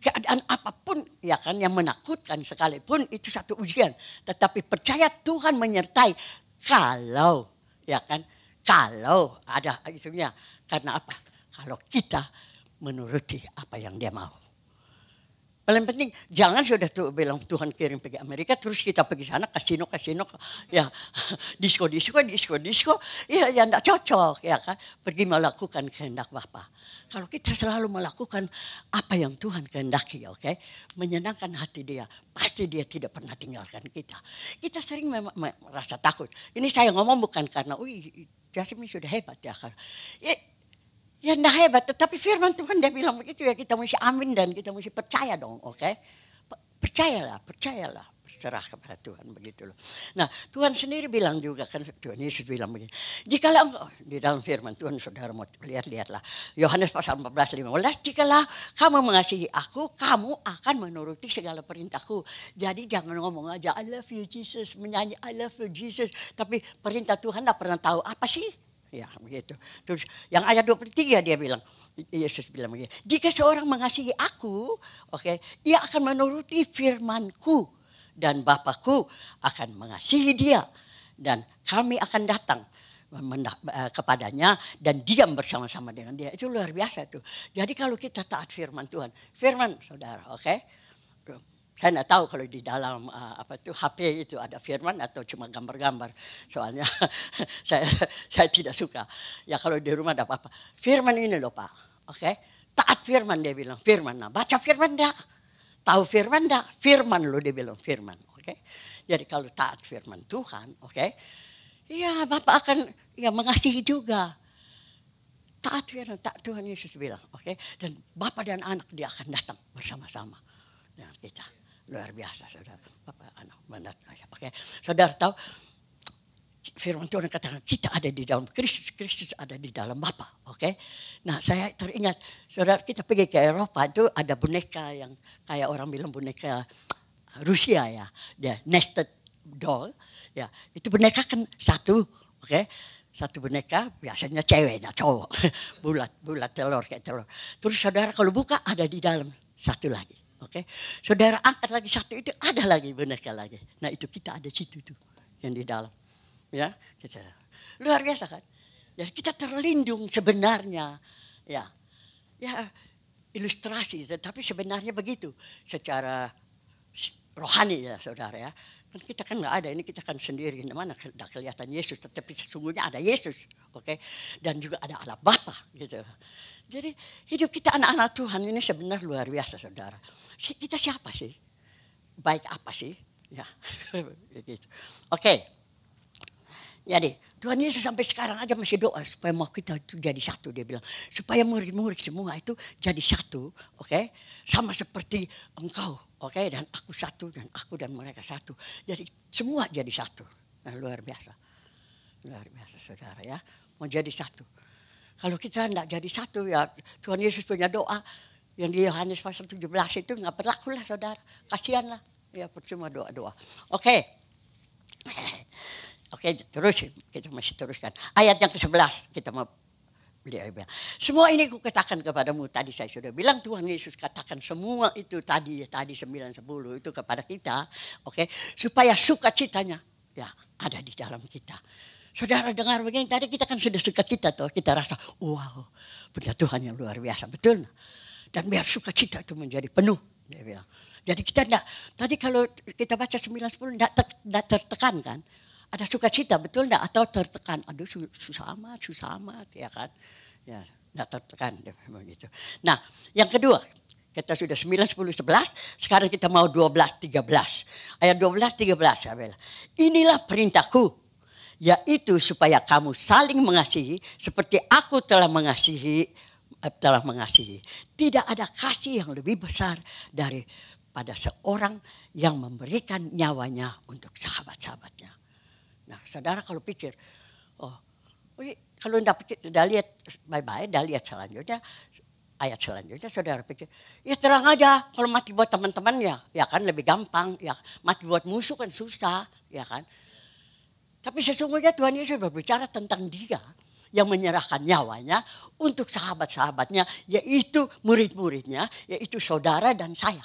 keadaan apapun ya kan yang menakutkan sekalipun itu satu ujian. Tetapi percaya Tuhan menyertai kalau ya kan, kalau ada itunya. Karena apa? Kalau kita menuruti apa yang dia mau. Paling penting jangan sudah tuh bilang Tuhan kirim pergi Amerika terus kita pergi sana kasino ya disco ya enggak cocok ya kan, pergi melakukan kehendak Bapa. Kalau kita selalu melakukan apa yang Tuhan kehendaki, oke, menyenangkan hati Dia, pasti Dia tidak pernah tinggalkan kita. Kita sering merasa takut. Ini saya ngomong bukan karena Jasmine sudah hebat ya kan. Ya enggak hebat, tetapi firman Tuhan dia bilang begitu ya, kita mesti amin dan kita mesti percaya dong, oke? Percayalah, berserah kepada Tuhan begitu loh. Nah, Tuhan sendiri bilang juga kan, Tuhan Yesus bilang begini. Jikalau engkau di dalam firman Tuhan saudara mau lihatlah. Yohanes pasal 14:15, jikalau kamu mengasihi aku, kamu akan menuruti segala perintahku. Jadi jangan ngomong aja I love you Jesus, menyanyi I love you Jesus, tapi perintah Tuhan enggak pernah tahu apa sih? Ya begitu. Terus yang ayat 23 dia bilang, Yesus bilang begini, jika seorang mengasihi aku, oke, ia akan menuruti firmanku dan Bapakku akan mengasihi dia dan kami akan datang kepadanya dan diam bersama-sama dengan dia. Itu luar biasa tuh. Jadi kalau kita taat firman Tuhan, firman saudara, oke. Saya tidak tahu kalau di dalam HP itu ada firman atau cuma gambar-gambar. Soalnya saya tidak suka. Ya kalau di rumah ada apa-apa. Firman ini loh Pak. Oke. Taat firman dia bilang. Firman. Nah, baca firman enggak? Tahu firman enggak? Firman loh dia bilang firman. Oke. Jadi kalau taat firman Tuhan, oke. Ya Bapak akan mengasihi juga. Taat firman Tuhan Yesus bilang. Oke. Dan Bapak dan anak dia akan datang bersama-sama dengan kita. Luar biasa saudara, Bapak anak mendatang. Oke, saudara tahu firman Tuhan katakan kita ada di dalam Kristus, Kristus ada di dalam Bapa. Oke, nah saya teringat saudara kita pergi ke Eropa itu ada boneka yang kayak orang bilang boneka Rusia ya, dia nested doll ya, itu boneka kan satu, oke. Satu boneka biasanya cewek, nah cowok, bulat telur kayak telur. Terus saudara kalau buka ada di dalam satu lagi. Oke, saudara angkat lagi satu itu ada lagi boneka lagi. Nah itu kita ada situ tuh yang di dalam, ya kita luar biasa kan. Ya kita terlindung sebenarnya, ya ilustrasi, tapi sebenarnya begitu secara rohani ya saudara ya. Kita kan nggak ada, ini kita kan sendiri, mana tidak kelihatan Yesus, tetapi sesungguhnya ada Yesus, oke, dan juga ada Allah Bapa gitu. Jadi hidup kita anak-anak Tuhan ini sebenarnya luar biasa saudara. Kita siapa sih? Baik apa sih? Ya, gitu. Oke. Jadi Tuhan Yesus sampai sekarang aja masih doa supaya mau kita itu jadi satu, dia bilang. Supaya murid-murid semua itu jadi satu, oke? Sama seperti engkau, oke? Dan aku satu dan aku dan mereka satu. Jadi semua jadi satu. Nah, luar biasa. Luar biasa saudara ya. Mau jadi satu. Kalau kita tidak jadi satu ya Tuhan Yesus punya doa yang di Yohanes pasal 17 itu nggak berlaku lah saudara. Kasihanlah ya percuma doa-doa. Oke, terus kita masih teruskan. Ayat yang ke-11 kita mau beliau bilang. Semua ini kukatakan kepadamu, tadi saya sudah bilang Tuhan Yesus katakan semua itu tadi 9-10 itu kepada kita, oke, supaya sukacitanya ya ada di dalam kita. Saudara dengar begini, tadi kita kan sudah sukacita tuh. Kita rasa, wow, punya Tuhan yang luar biasa. Betul. Dan biar sukacita itu menjadi penuh, dia bilang. Jadi kita enggak, tadi kalau kita baca 9-10 enggak tertekan kan. Ada sukacita, betul enggak? Atau tertekan, aduh susah amat, ya kan. Ya, enggak tertekan, begitu. Nah, yang kedua, kita sudah 9, 10, 11, sekarang kita mau 12, 13. Ayat 12, 13, ya bilang. Inilah perintahku, yaitu supaya kamu saling mengasihi seperti aku telah mengasihi. Tidak ada kasih yang lebih besar daripada seorang yang memberikan nyawanya untuk sahabat-sahabatnya. Nah, saudara kalau pikir, kalau udah lihat bye-bye, udah lihat selanjutnya, ayat selanjutnya saudara pikir, ya terang aja kalau mati buat teman-teman ya kan lebih gampang, ya mati buat musuh kan susah, ya kan. Tapi sesungguhnya Tuhan Yesus berbicara tentang Dia yang menyerahkan nyawanya untuk sahabat-sahabatnya, yaitu murid-muridnya, yaitu saudara dan saya.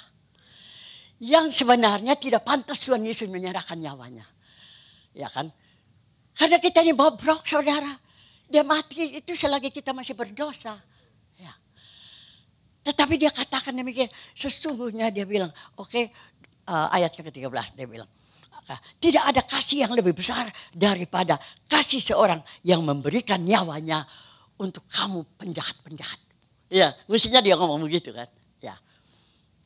Yang sebenarnya tidak pantas Tuhan Yesus menyerahkan nyawanya. Ya kan? Karena kita ini bobrok saudara. Dia mati itu selagi kita masih berdosa. Ya. Tetapi dia katakan demikian. Sesungguhnya dia bilang, ayat ke-13 dia bilang. Tidak ada kasih yang lebih besar daripada kasih seorang yang memberikan nyawanya untuk kamu penjahat-penjahat. Ya, mestinya dia ngomong begitu kan. Ya.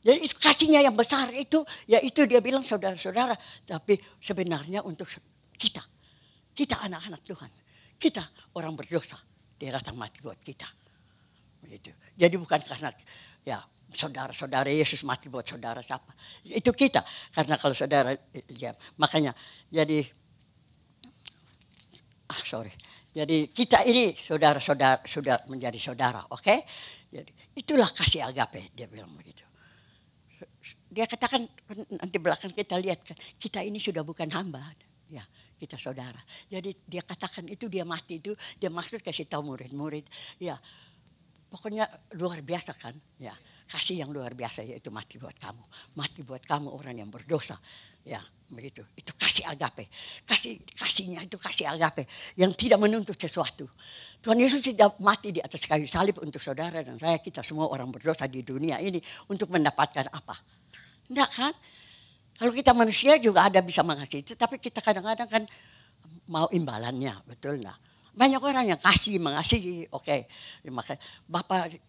Jadi itu kasihnya yang besar itu, yaitu dia bilang saudara-saudara. Tapi sebenarnya untuk kita. Kita anak-anak Tuhan. Kita orang berdosa. Dia datang mati buat kita. Begitu. Jadi bukan karena saudara-saudara Yesus mati buat saudara siapa. Itu kita. Karena kalau saudara, makanya jadi, Jadi kita ini saudara-saudara sudah menjadi saudara, oke? Jadi itulah kasih agape, dia bilang begitu. Dia katakan nanti belakang kita lihat kan, kita ini sudah bukan hamba, ya kita saudara. Jadi dia katakan itu dia mati itu, dia maksud kasih tahu murid-murid, ya pokoknya luar biasa kan, ya. Kasih yang luar biasa yaitu mati buat kamu. Mati buat kamu orang yang berdosa. Ya begitu. Itu kasih agape. Kasihnya itu kasih agape. Yang tidak menuntut sesuatu. Tuhan Yesus tidak mati di atas kayu salib untuk saudara dan saya. Kita semua orang berdosa di dunia ini. Untuk mendapatkan apa? Enggak kan? Kalau kita manusia juga ada bisa mengasihi. Tetapi kita kadang-kadang kan mau imbalannya. Betul enggak? Banyak orang yang kasih, mengasihi. Oke. Makanya Bapak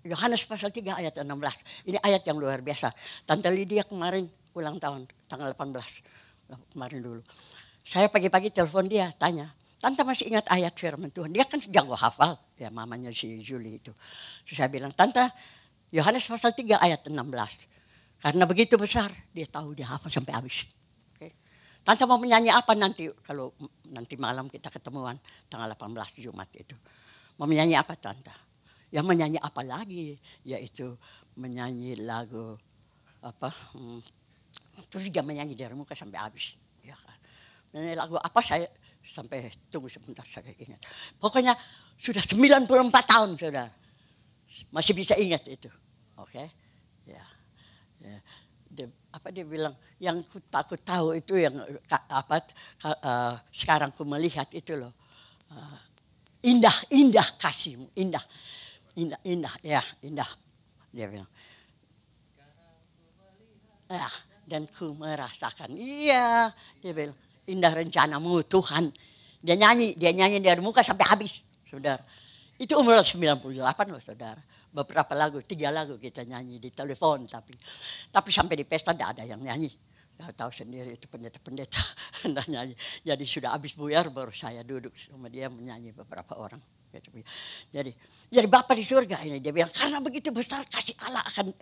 Yohanes pasal 3 ayat 16. Ini ayat yang luar biasa. Tante Lydia kemarin ulang tahun tanggal 18. Kemarin dulu. Saya pagi-pagi telepon dia tanya. Tante masih ingat ayat firman Tuhan. Dia kan jago hafal. Ya mamanya si Julie itu. Terus saya bilang, Tante Yohanes pasal 3 ayat 16. Karena begitu besar. Dia tahu dia hafal sampai habis. Oke. Tante mau menyanyi apa nanti. Kalau nanti malam kita ketemuan. Tanggal 18 Jumat itu. Mau menyanyi apa Tante? Yang menyanyi apa lagi, yaitu menyanyi lagu terus dia menyanyi dari muka sampai habis, ya kan. Menyanyi lagu apa saya sampai tunggu sebentar saya ingat. Pokoknya sudah 94 tahun sudah masih bisa ingat itu, oke? Ya. Dia bilang yang aku tahu itu yang sekarang ku melihat itu loh, indah kasihmu, indah dia bilang. Dan ku merasakan, iya dia bilang indah rencanamu Tuhan. Dia nyanyi dari muka sampai habis, saudara. Itu umur 98 loh saudara. Beberapa lagu, 3 lagu kita nyanyi di telepon tapi sampai di pesta tidak ada yang nyanyi. Tahu sendiri itu pendeta-pendeta hendak nyanyi. Jadi sudah habis buyar baru saya duduk sama dia menyanyi beberapa orang. Jadi Bapa di surga ini dia bilang karena begitu besar kasih Allah akan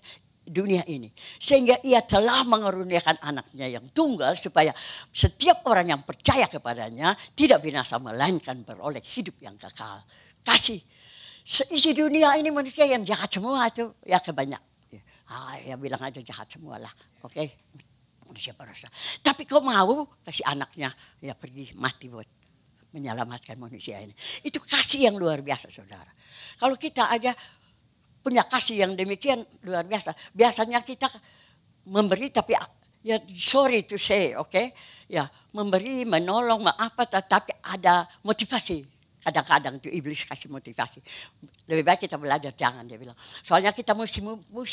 dunia ini. Sehingga ia telah mengaruniakan anaknya yang tunggal supaya setiap orang yang percaya kepadanya tidak binasa melainkan beroleh hidup yang kekal. Kasih. Seisi dunia ini manusia yang jahat semua itu ya kebanyak. Ya bilang aja jahat semua lah. Oke. Manusia berdosa. Tapi kau mau kasih anaknya ya pergi mati buat menyelamatkan manusia ini. Itu kasih yang luar biasa saudara. Kalau kita aja punya kasih yang demikian luar biasa. Biasanya kita memberi tapi ya sorry to say, oke? Ya, memberi, menolong, apa, tetapi ada motivasi. Kadang-kadang tuh iblis kasih motivasi. Lebih baik kita belajar jangan, dia bilang. Soalnya kita mesti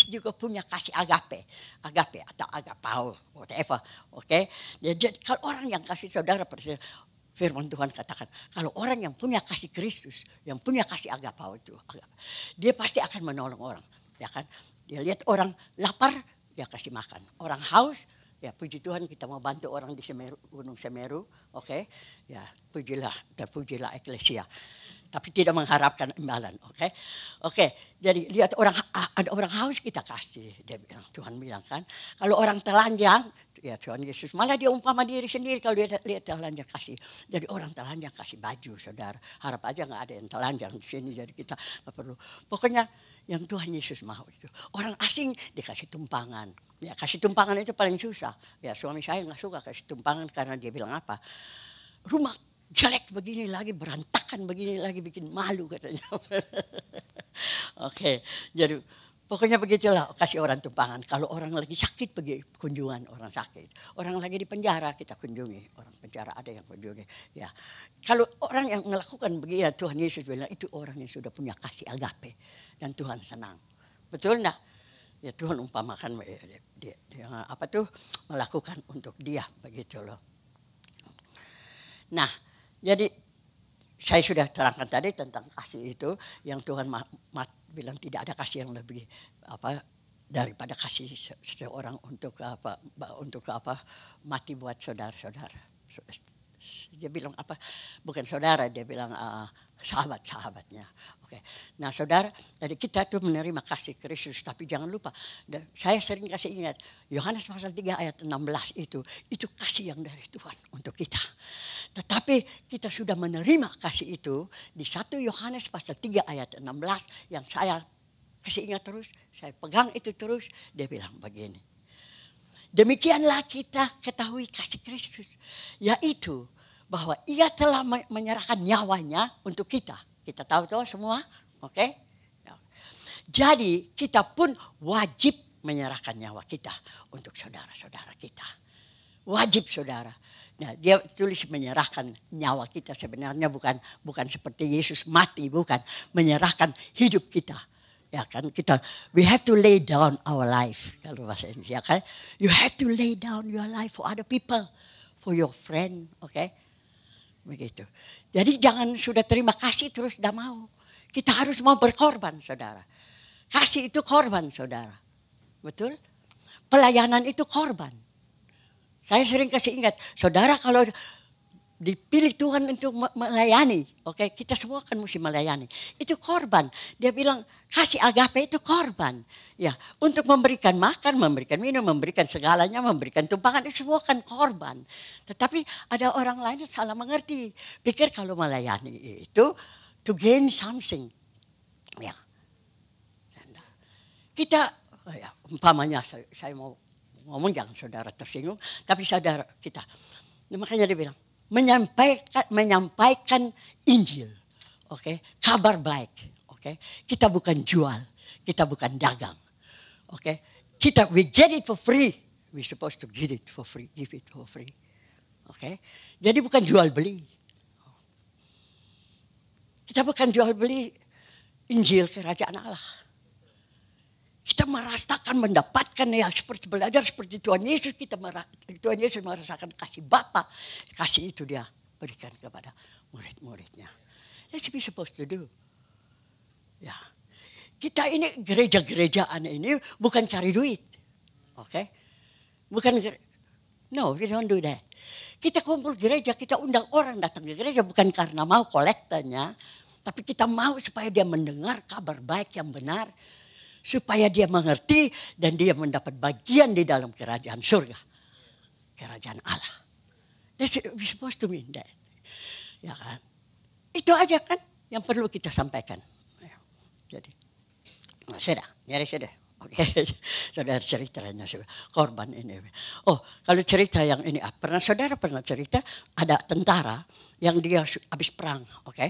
juga punya kasih agape. Agape atau agapao, whatever. Oke? Ya, jadi kalau orang yang kasih saudara, firman Tuhan katakan, kalau orang yang punya kasih Kristus, yang punya kasih agapao itu, dia pasti akan menolong orang. Ya kan? Dia lihat orang lapar, dia kasih makan. Orang haus, ya puji Tuhan kita mau bantu orang di Semeru, Gunung Semeru, oke? Ya pujilah, terpujilah eklesia. Tapi tidak mengharapkan imbalan, oke? Oke, jadi lihat ada orang haus kita kasih. Dia bilang, Tuhan bilang kan, kalau orang telanjang, ya Tuhan Yesus malah dia umpama diri sendiri kalau dia lihat telanjang kasih. Jadi orang telanjang kasih baju, saudara. Harap aja nggak ada yang telanjang di sini, jadi kita nggak perlu. Pokoknya yang Tuhan Yesus mau itu. Orang asing dikasih tumpangan. Ya kasih tumpangan itu paling susah. Ya suami saya nggak suka kasih tumpangan karena dia bilang apa? Rumah jelek begini lagi, berantakan begini lagi, bikin malu katanya. Oke, jadi pokoknya begitulah kasih orang tumpangan. Kalau orang lagi sakit pergi kunjungan orang sakit. Orang lagi di penjara kita kunjungi. Orang penjara ada yang kunjungi. Ya, kalau orang yang melakukan begini Tuhan Yesus bilang itu orang yang sudah punya kasih agape dan Tuhan senang. Betul enggak? Ya Tuhan umpamakan dia apa tuh melakukan untuk dia begitu loh. Nah, jadi saya sudah terangkan tadi tentang kasih itu yang Tuhan bilang tidak ada kasih yang lebih apa daripada kasih seseorang untuk apa mati buat saudara-saudara. Dia bilang apa? Bukan saudara, dia bilang sahabat-sahabatnya. Oke. Nah, saudara, jadi kita tuh menerima kasih Kristus, tapi jangan lupa, saya sering kasih ingat Yohanes pasal 3 ayat 16 itu kasih yang dari Tuhan untuk kita. Tetapi kita sudah menerima kasih itu di 1 Yohanes pasal 3 ayat 16 yang saya kasih ingat terus, saya pegang itu terus, dia bilang begini. Demikianlah kita ketahui kasih Kristus, yaitu bahwa ia telah menyerahkan nyawanya untuk kita. Kita tahu semua, oke? Jadi kita pun wajib menyerahkan nyawa kita untuk saudara-saudara kita. Wajib saudara. Nah, dia tulis menyerahkan nyawa kita sebenarnya bukan seperti Yesus mati, bukan menyerahkan hidup kita. Ya kan kita we have to lay down our life kalau bahasa Indonesia kan. You have to lay down your life for other people, for your friend, oke? Begitu. Jadi jangan sudah terima kasih terus tidak mau. Kita harus mau berkorban, saudara. Kasih itu korban, saudara. Betul? Pelayanan itu korban. Saya sering kasih ingat, saudara kalau dipilih Tuhan untuk melayani, oke? Kita semua kan mesti melayani. Itu korban. Dia bilang kasih agape itu korban. Ya, untuk memberikan makan, memberikan minum, memberikan segalanya, memberikan tumpangan itu semua kan korban. Tetapi ada orang lain yang salah mengerti. Pikir kalau melayani itu to gain something. Ya. Kita ya, umpamanya saya mau ngomong jangan saudara tersinggung, tapi saudara kita. Makanya dia bilang menyampaikan Injil, oke? Kabar baik, oke? Kita bukan jual, kita bukan dagang, oke? We get it for free, we supposed to give it for free, oke? Jadi bukan jual beli, kita bukan jual beli Injil kerajaan Allah. Kita merasakan mendapatkan ya seperti belajar seperti Tuhan Yesus Tuhan Yesus merasakan kasih Bapa, kasih itu dia berikan kepada murid-muridnya. That's what we supposed to do. Ya, kita ini gereja-gerejaan ini bukan cari duit, oke? Bukan, no, we don't do that. Kita kumpul gereja, kita undang orang datang ke gereja bukan karena mau kolektornya, tapi kita mau supaya dia mendengar kabar baik yang benar. Supaya dia mengerti dan dia mendapat bagian di dalam kerajaan surga. Kerajaan Allah. That's we supposed to mean that. Ya kan? Itu aja kan yang perlu kita sampaikan. Jadi, sudah. Oke, saudara ceritanya korban ini. Oh, kalau cerita yang ini, saudara pernah cerita ada tentara yang dia habis perang, oke?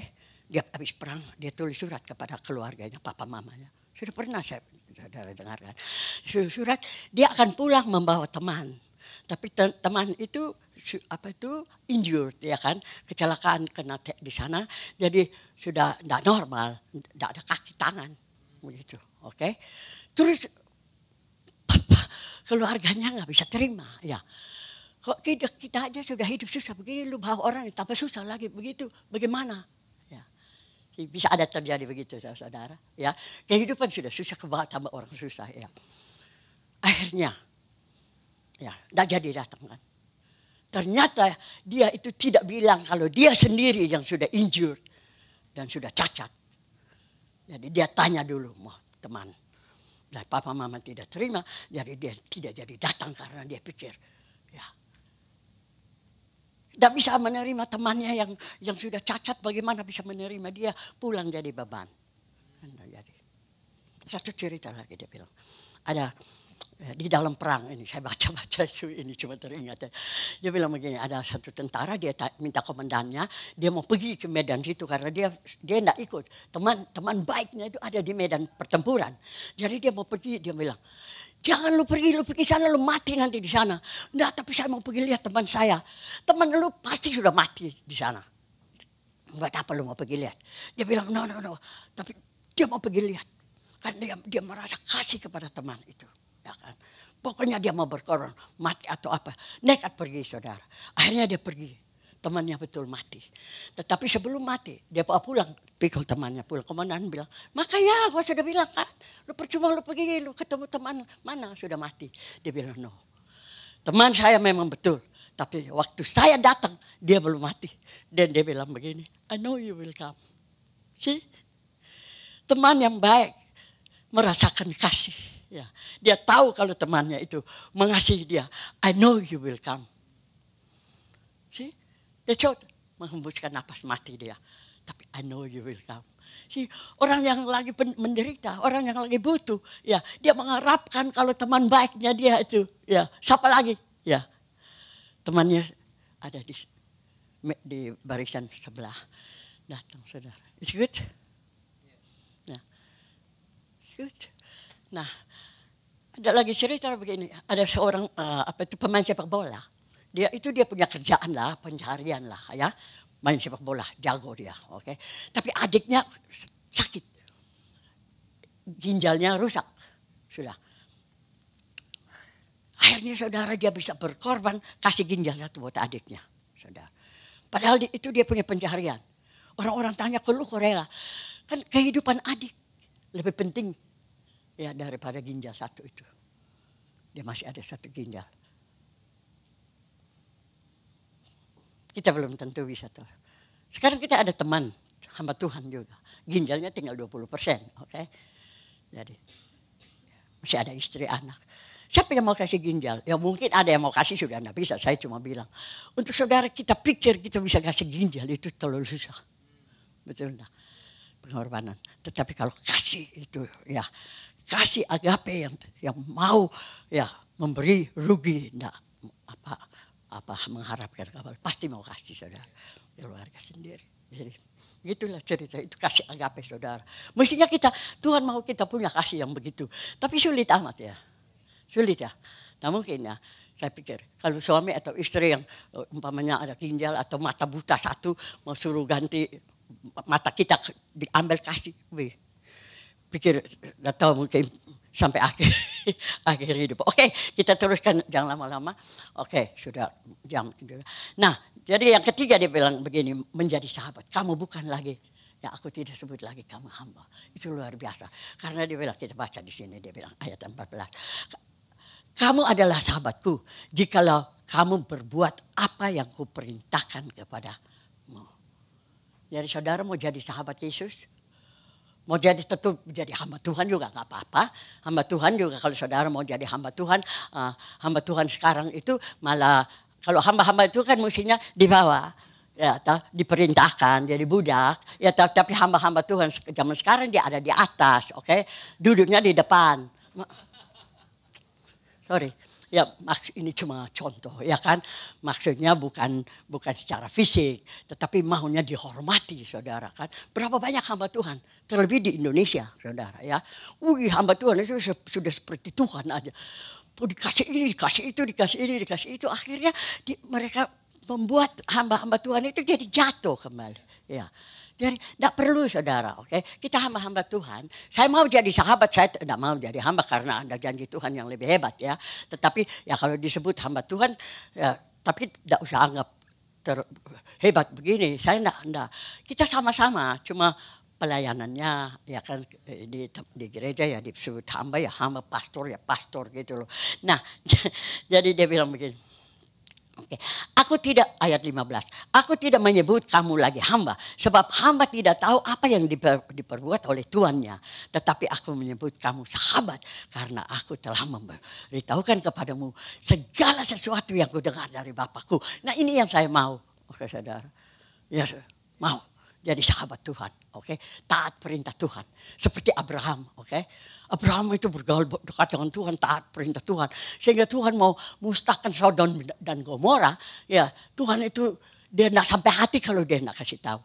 Dia habis perang, dia tulis surat kepada keluarganya, papa mamanya. Sudah pernah saya saudara dengarkan. Surat dia akan pulang membawa teman. Tapi teman itu injured ya kan, kecelakaan kena di sana, jadi sudah tidak normal, tidak ada kaki tangan begitu, oke. Terus keluarganya nggak bisa terima, ya. Kok kita aja sudah hidup susah begini, lu bawa orang tambah susah lagi begitu, bagaimana? Ya, bisa ada terjadi begitu, saudara. Ya, kehidupan sudah susah kebawa tambah orang susah, ya. Akhirnya, ya, tidak jadi datang kan. Ternyata dia itu tidak bilang kalau dia sendiri yang sudah injured dan sudah cacat. Jadi dia tanya dulu, mau teman. Dan papa mama tidak terima, jadi dia tidak jadi datang karena dia pikir, ya, tidak bisa menerima temannya yang sudah cacat, bagaimana bisa menerima dia pulang jadi beban. Jadi satu cerita lagi dia bilang, ada di dalam perang ini, saya baca-baca ini cuma teringat ya. Dia bilang begini, ada satu tentara, dia minta komandannya, dia mau pergi ke medan situ karena dia tidak ikut. Teman baiknya itu ada di medan pertempuran. Jadi dia mau pergi, dia bilang, jangan lu pergi sana, lu mati nanti di sana. Enggak, tapi saya mau pergi lihat teman saya. Teman lu pasti sudah mati di sana. Buat apa lu mau pergi lihat? Dia bilang, no. Tapi dia mau pergi lihat. Karena dia merasa kasih kepada teman itu. Ya kan? Pokoknya dia mau berkorban, mati atau apa. Nekat pergi, saudara. Akhirnya dia pergi. Temannya betul mati. Tetapi sebelum mati, dia pulang. Pikul temannya pulang. Komandan bilang, makanya gua sudah bilang kan. Lu percuma lu pergi, lu ketemu teman mana sudah mati. Dia bilang, no. Teman saya memang betul. Tapi waktu saya datang, dia belum mati. Dan dia bilang begini, I know you will come. See? Teman yang baik merasakan kasih. Ya, dia tahu kalau temannya itu mengasihi dia. I know you will come. See? Dia coba menghembuskan napas mati dia. Tapi I know you will come. See? Orang yang lagi menderita, orang yang lagi butuh, ya, dia mengharapkan kalau teman baiknya dia itu, ya, siapa lagi? Ya, temannya ada di barisan sebelah. Datang, saudara. It's good? Nah, it's good. Nah, ada lagi cerita begini, ada seorang pemain sepak bola. Dia punya kerjaan lah, pencarian lah ya. Main sepak bola, jago dia, oke. Tapi adiknya sakit. Ginjalnya rusak. Sudah. Akhirnya saudara dia bisa berkorban kasih ginjalnya tuh buat adiknya, saudara. Padahal itu dia punya pencarian. Orang-orang tanya ke lu kok rela. Kan kehidupan adik lebih penting ya daripada ginjal satu itu. Dia masih ada satu ginjal. Kita belum tentu bisa tuh. Sekarang kita ada teman hamba Tuhan juga. Ginjalnya tinggal 20%, oke. Jadi masih ada istri anak. Siapa yang mau kasih ginjal? Ya mungkin ada yang mau kasih sudah enggak bisa. Saya cuma bilang. Untuk saudara kita pikir kita bisa kasih ginjal itu terlalu susah. Betul enggak? Pengorbanan. Tetapi kalau kasih itu ya kasih agape yang mau ya memberi rugi enggak apa mengharapkan kabar pasti mau kasih saudara keluarga sendiri. Jadi gitulah cerita itu kasih agape saudara. Mestinya Tuhan mau kita punya kasih yang begitu. Tapi sulit amat ya. Sulit ya. Nah mungkin ya saya pikir kalau suami atau istri yang umpamanya ada ginjal atau mata buta satu mau suruh ganti mata kita diambil kasih. Pikir nggak tahu mungkin sampai akhir hidup. Oke, kita teruskan jangan lama-lama. Oke, sudah jam. Nah, jadi yang ketiga dia bilang begini, menjadi sahabat. Kamu bukan lagi, ya aku tidak sebut lagi kamu hamba. Itu luar biasa. Karena dia bilang, kita baca di sini, dia bilang ayat 14. Kamu adalah sahabatku jikalau kamu berbuat apa yang kuperintahkan kepadamu. Jadi saudara mau jadi sahabat Yesus? Mau jadi tetap jadi hamba Tuhan juga nggak apa-apa. Hamba Tuhan juga kalau saudara mau jadi hamba Tuhan sekarang itu malah kalau hamba-hamba itu kan mestinya dibawa, ya, diperintahkan jadi budak. Ya, tapi hamba-hamba Tuhan zaman sekarang dia ada di atas, oke, duduknya di depan. Sorry. Ya ini cuma contoh ya kan. Maksudnya bukan secara fisik. Tetapi maunya dihormati saudara kan. Berapa banyak hamba Tuhan. Terlebih di Indonesia saudara ya. Hamba Tuhan itu sudah seperti Tuhan aja. dikasih ini, dikasih itu, dikasih ini, dikasih itu. Akhirnya mereka membuat hamba-hamba Tuhan itu jadi jatuh kembali. Ya. Jadi tidak perlu saudara, oke? Kita hamba-hamba Tuhan. Saya mau jadi sahabat, saya tidak mau jadi hamba karena ada janji Tuhan yang lebih hebat ya. Tetapi ya kalau disebut hamba Tuhan, ya, tapi tidak usah anggap hebat begini. Saya tidak. Kita sama-sama, cuma pelayanannya ya kan di gereja ya disebut hamba ya hamba, pastor ya pastor gitu loh. Nah jadi dia bilang begini, oke, aku tidak, ayat 15, aku tidak menyebut kamu lagi hamba sebab hamba tidak tahu apa yang diperbuat oleh tuannya, tetapi aku menyebut kamu sahabat karena aku telah memberitahukan kepadamu segala sesuatu yang kudengar dari Bapakku. Nah ini yang saya mau, oke saudara, ya mau jadi sahabat Tuhan, oke? Taat perintah Tuhan. Seperti Abraham, oke? Abraham itu bergaul dekat dengan Tuhan, taat perintah Tuhan. Sehingga Tuhan mau musnahkan Sodom dan Gomora, ya Tuhan itu dia tidak sampai hati kalau dia tidak kasih tahu.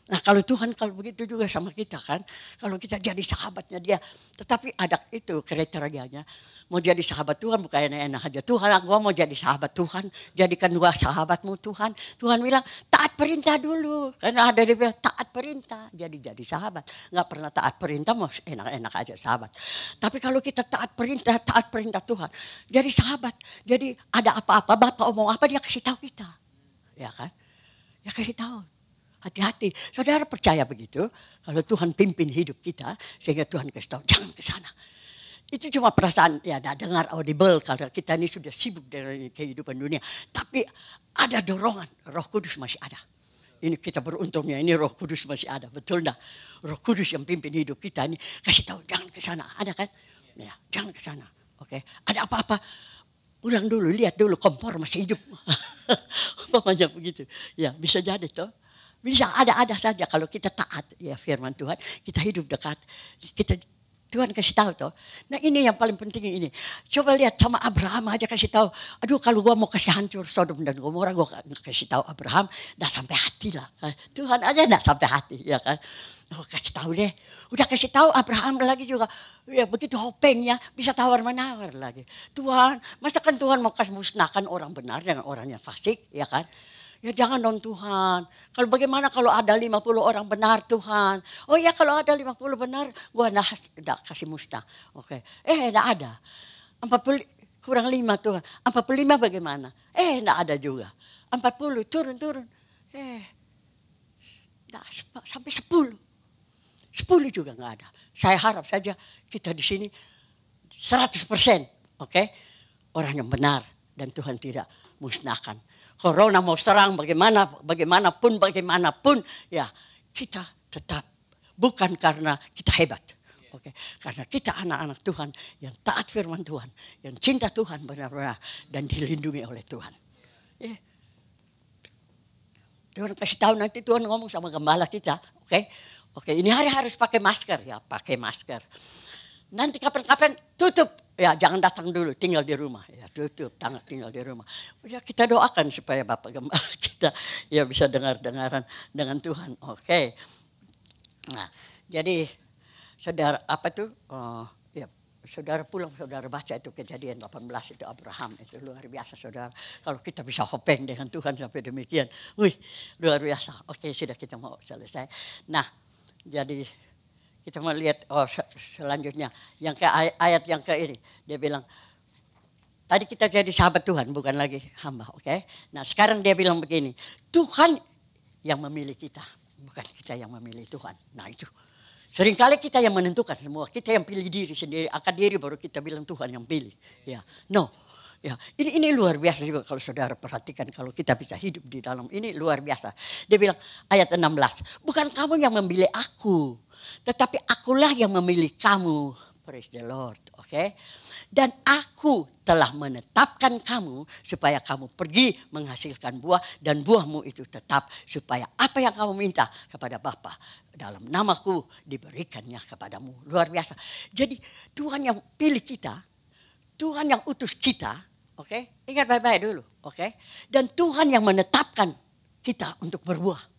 Nah kalau Tuhan kalau begitu juga sama kita kan. Kalau kita jadi sahabatnya dia. Tetapi ada itu kriterianya. Mau jadi sahabat Tuhan bukan enak-enak aja. Tuhan aku mau jadi sahabat Tuhan. Jadikan dua sahabatmu Tuhan. Tuhan bilang taat perintah dulu. Karena ada dia bilang taat perintah. Jadi sahabat. Nggak pernah taat perintah mau enak-enak aja sahabat. Tapi kalau kita taat perintah Tuhan. Jadi sahabat. Jadi ada apa-apa Bapak omong apa dia kasih tahu kita. Ya kan. Ya kasih tahu. Hati-hati, saudara percaya begitu? Kalau Tuhan pimpin hidup kita, sehingga Tuhan kasih tahu, jangan ke sana. Itu cuma perasaan, ya dengar audible, karena kita ini sudah sibuk dengan kehidupan dunia. Tapi ada dorongan, Roh Kudus masih ada. Ini kita beruntungnya, ini Roh Kudus masih ada, betul enggak? Roh Kudus yang pimpin hidup kita ini, kasih tahu, jangan ke sana, ada kan? Ya, jangan ke sana, oke? Ada apa-apa, pulang dulu, lihat dulu, kompor masih hidup. Umpamanya begitu, ya bisa jadi toh. Bisa ada saja kalau kita taat ya firman Tuhan, kita hidup dekat, kita Tuhan kasih tahu toh. Nah ini yang paling penting ini. Coba lihat sama Abraham aja kasih tahu. Aduh kalau gua mau kasih hancur Sodom dan Gomora, gua kasih tahu Abraham, dah sampai hati lah. Tuhan aja dah sampai hati ya kan. Oh, kasih tahu deh. Udah kasih tahu Abraham lagi juga. Ya begitu hopengnya bisa tawar menawar lagi. Tuhan, masa kan Tuhan mau kasih musnahkan orang benar dengan orang yang fasik ya kan. Ya jangan dong Tuhan. Kalau bagaimana kalau ada 50 orang benar Tuhan. Oh ya kalau ada 50 benar gua enggak kasih musnah. Oke. Enggak ada. 40 kurang 5 Tuhan. 45 bagaimana? Enggak ada juga. 40 turun. Enggak sampai 10. 10 juga enggak ada. Saya harap saja kita di sini 100%, oke? Orang yang benar dan Tuhan tidak musnahkan. Corona mau serang bagaimanapun, ya kita tetap bukan karena kita hebat, oke? Karena kita anak-anak Tuhan yang taat firman Tuhan, yang cinta Tuhan benar-benar dan dilindungi oleh Tuhan. Tuhan kasih tahu nanti Tuhan ngomong sama gembala kita, oke? Oke, ini hari harus pakai masker ya, pakai masker. Nanti kapan-kapan tutup. Ya jangan datang dulu, tinggal di rumah. Ya tutup, tinggal di rumah. Ya kita doakan supaya Bapak Gembala kita ya bisa dengar-dengaran dengan Tuhan. Oke. Nah, jadi saudara apa tuh? Ya saudara pulang, saudara baca itu Kejadian 18 itu Abraham itu luar biasa saudara. Kalau kita bisa hopeng dengan Tuhan sampai demikian, wih luar biasa. Oke sudah kita mau selesai. Nah jadi kita mau lihat selanjutnya yang ke ayat yang ke ini dia bilang tadi kita jadi sahabat Tuhan bukan lagi hamba, oke? Nah sekarang dia bilang begini, Tuhan yang memilih kita bukan kita yang memilih Tuhan. Nah itu seringkali kita yang menentukan semua, kita yang pilih diri sendiri, akan diri baru kita bilang Tuhan yang pilih. Ya, no. Ya, ini luar biasa juga kalau saudara perhatikan kalau kita bisa hidup di dalam ini luar biasa. Dia bilang ayat 16, bukan kamu yang memilih aku, tetapi akulah yang memilih kamu. Praise the Lord, oke? Dan aku telah menetapkan kamu supaya kamu pergi menghasilkan buah dan buahmu itu tetap supaya apa yang kamu minta kepada Bapa dalam namaku diberikannya kepadamu. Luar biasa. Jadi Tuhan yang pilih kita, Tuhan yang utus kita, oke? Ingat baik-baik dulu, oke? Dan Tuhan yang menetapkan kita untuk berbuah.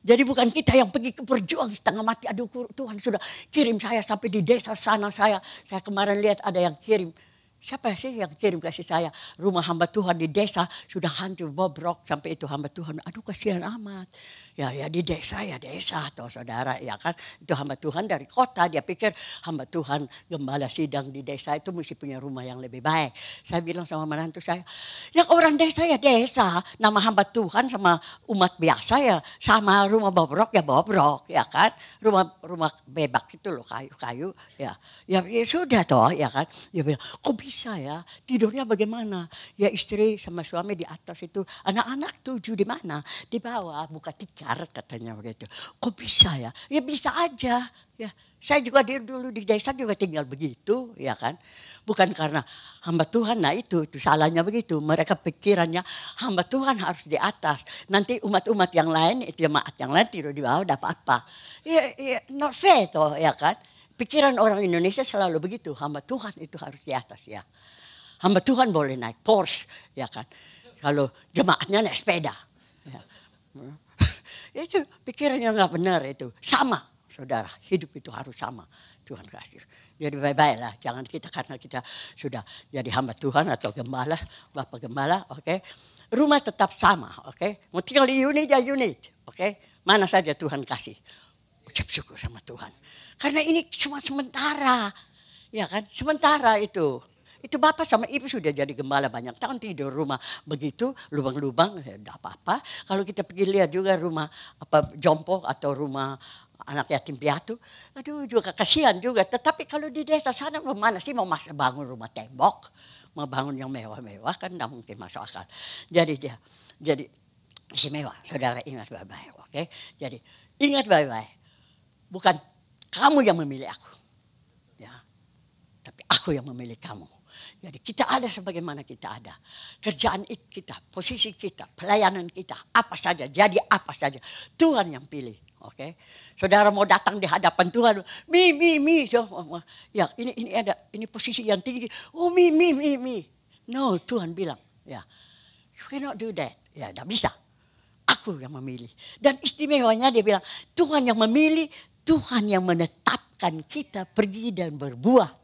Jadi bukan kita yang pergi ke berjuang setengah mati. Aduh Tuhan sudah kirim saya sampai di desa sana saya kemarin lihat ada yang kirim Siapa sih yang kirim kasih saya? Rumah hamba Tuhan di desa sudah hancur, bobrok. Sampai itu hamba Tuhan, aduh kasihan amat. Ya di desa toh saudara, ya kan. Itu hamba Tuhan dari kota, dia pikir hamba Tuhan gembala sidang di desa itu mesti punya rumah yang lebih baik. Saya bilang sama menantu saya, yang orang desa ya desa, nama hamba Tuhan sama umat biasa ya sama, rumah bobrok ya kan. Rumah bebak itu loh, kayu-kayu ya sudah toh ya kan. Dia bilang, kok bisa ya, tidurnya bagaimana? Ya istri sama suami di atas itu, anak-anak 7 di mana? Di bawah, buka tikar katanya begitu. Kok bisa ya? Ya bisa aja ya. Saya juga dulu di desa juga tinggal begitu ya kan. Bukan karena hamba Tuhan, nah itu salahnya begitu. Mereka pikirannya hamba Tuhan harus di atas. Nanti umat-umat yang lain, itu jemaat yang lain tidur di bawah dapat apa. Ya not fair toh ya kan. Pikiran orang Indonesia selalu begitu, hamba Tuhan itu harus di atas ya. Hamba Tuhan boleh naik Porsche ya kan. Kalau jemaatnya naik sepeda. Ya. Itu pikiran yang nggak benar itu. Sama saudara, hidup itu harus sama. Tuhan kasih. Jadi baik-baik lah, jangan kita karena kita sudah jadi hamba Tuhan atau gembala, bapak gembala, oke. Rumah tetap sama, oke. Mau tinggal di unit ya unit, oke. Mana saja Tuhan kasih. Ucap syukur sama Tuhan. Karena ini cuma sementara, ya kan? Sementara itu. Itu bapak sama ibu sudah jadi gembala banyak tahun, tidur rumah begitu lubang-lubang, ya enggak apa-apa. Kalau kita pergi lihat juga rumah jompo atau rumah anak yatim piatu, aduh juga kasihan juga. Tetapi kalau di desa sana mana sih mau bangun rumah tembok, mau bangun yang mewah-mewah kan enggak mungkin masuk akal. Jadi istimewa, saudara ingat baik-baik, oke? Jadi ingat baik-baik, bukan kamu yang memilih aku, ya, tapi aku yang memilih kamu. Jadi kita ada sebagaimana kita ada. Kerjaan kita, posisi kita, pelayanan kita, apa saja, jadi apa saja. Tuhan yang pilih, oke? Saudara mau datang di hadapan Tuhan, mi. Ya ini posisi yang tinggi. Oh mi. No, Tuhan bilang, ya, you cannot do that. Ya, tidak bisa. Aku yang memilih. Dan istimewanya dia bilang, Tuhan yang memilih, Tuhan yang menetapkan kita pergi dan berbuah.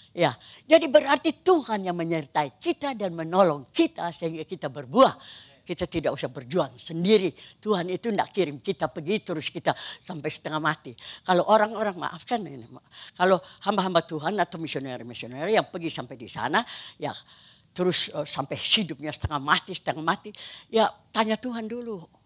Ya, jadi berarti Tuhan yang menyertai kita dan menolong kita sehingga kita berbuah. Kita tidak usah berjuang sendiri. Tuhan itu tidak kirim kita pergi terus kita sampai setengah mati. Kalau orang-orang maafkan ini, kalau hamba-hamba Tuhan atau misioner-misioner yang pergi sampai di sana, ya terus sampai hidupnya setengah mati, ya tanya Tuhan dulu.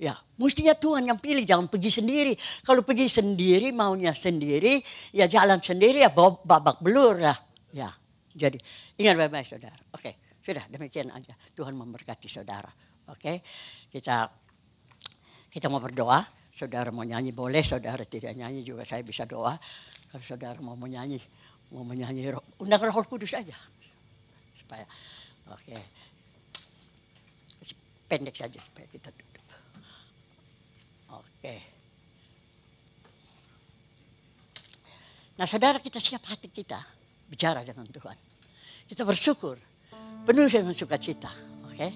Ya, mestinya Tuhan yang pilih, jangan pergi sendiri. Kalau pergi sendiri, maunya sendiri, ya jalan sendiri, ya babak belur lah. Ya, jadi ingat baik-baik saudara. Oke, sudah demikian aja. Tuhan memberkati saudara. Oke, kita mau berdoa. Saudara mau nyanyi boleh, saudara tidak nyanyi juga saya bisa doa. Kalau saudara mau menyanyi, undang Roh Kudus aja. Supaya, oke. Pendek saja supaya kita tutup. Oke. Nah saudara, kita siap hati kita bicara dengan Tuhan. Kita bersyukur, penuh dengan sukacita. Oke.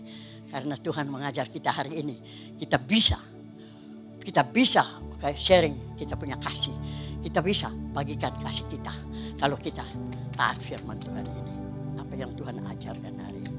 Karena Tuhan mengajar kita hari ini. Kita bisa sharing kita punya kasih. Kita bisa bagikan kasih kita. Kalau kita taat firman Tuhan ini. Apa yang Tuhan ajarkan hari ini.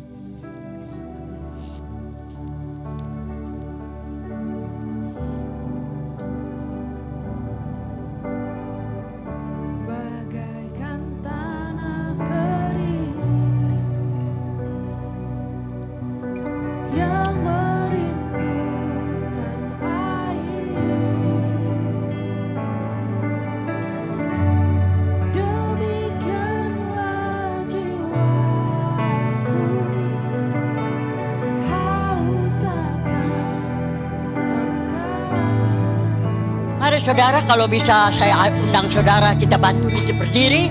Saudara, kalau bisa saya undang saudara, kita bantu kita berdiri.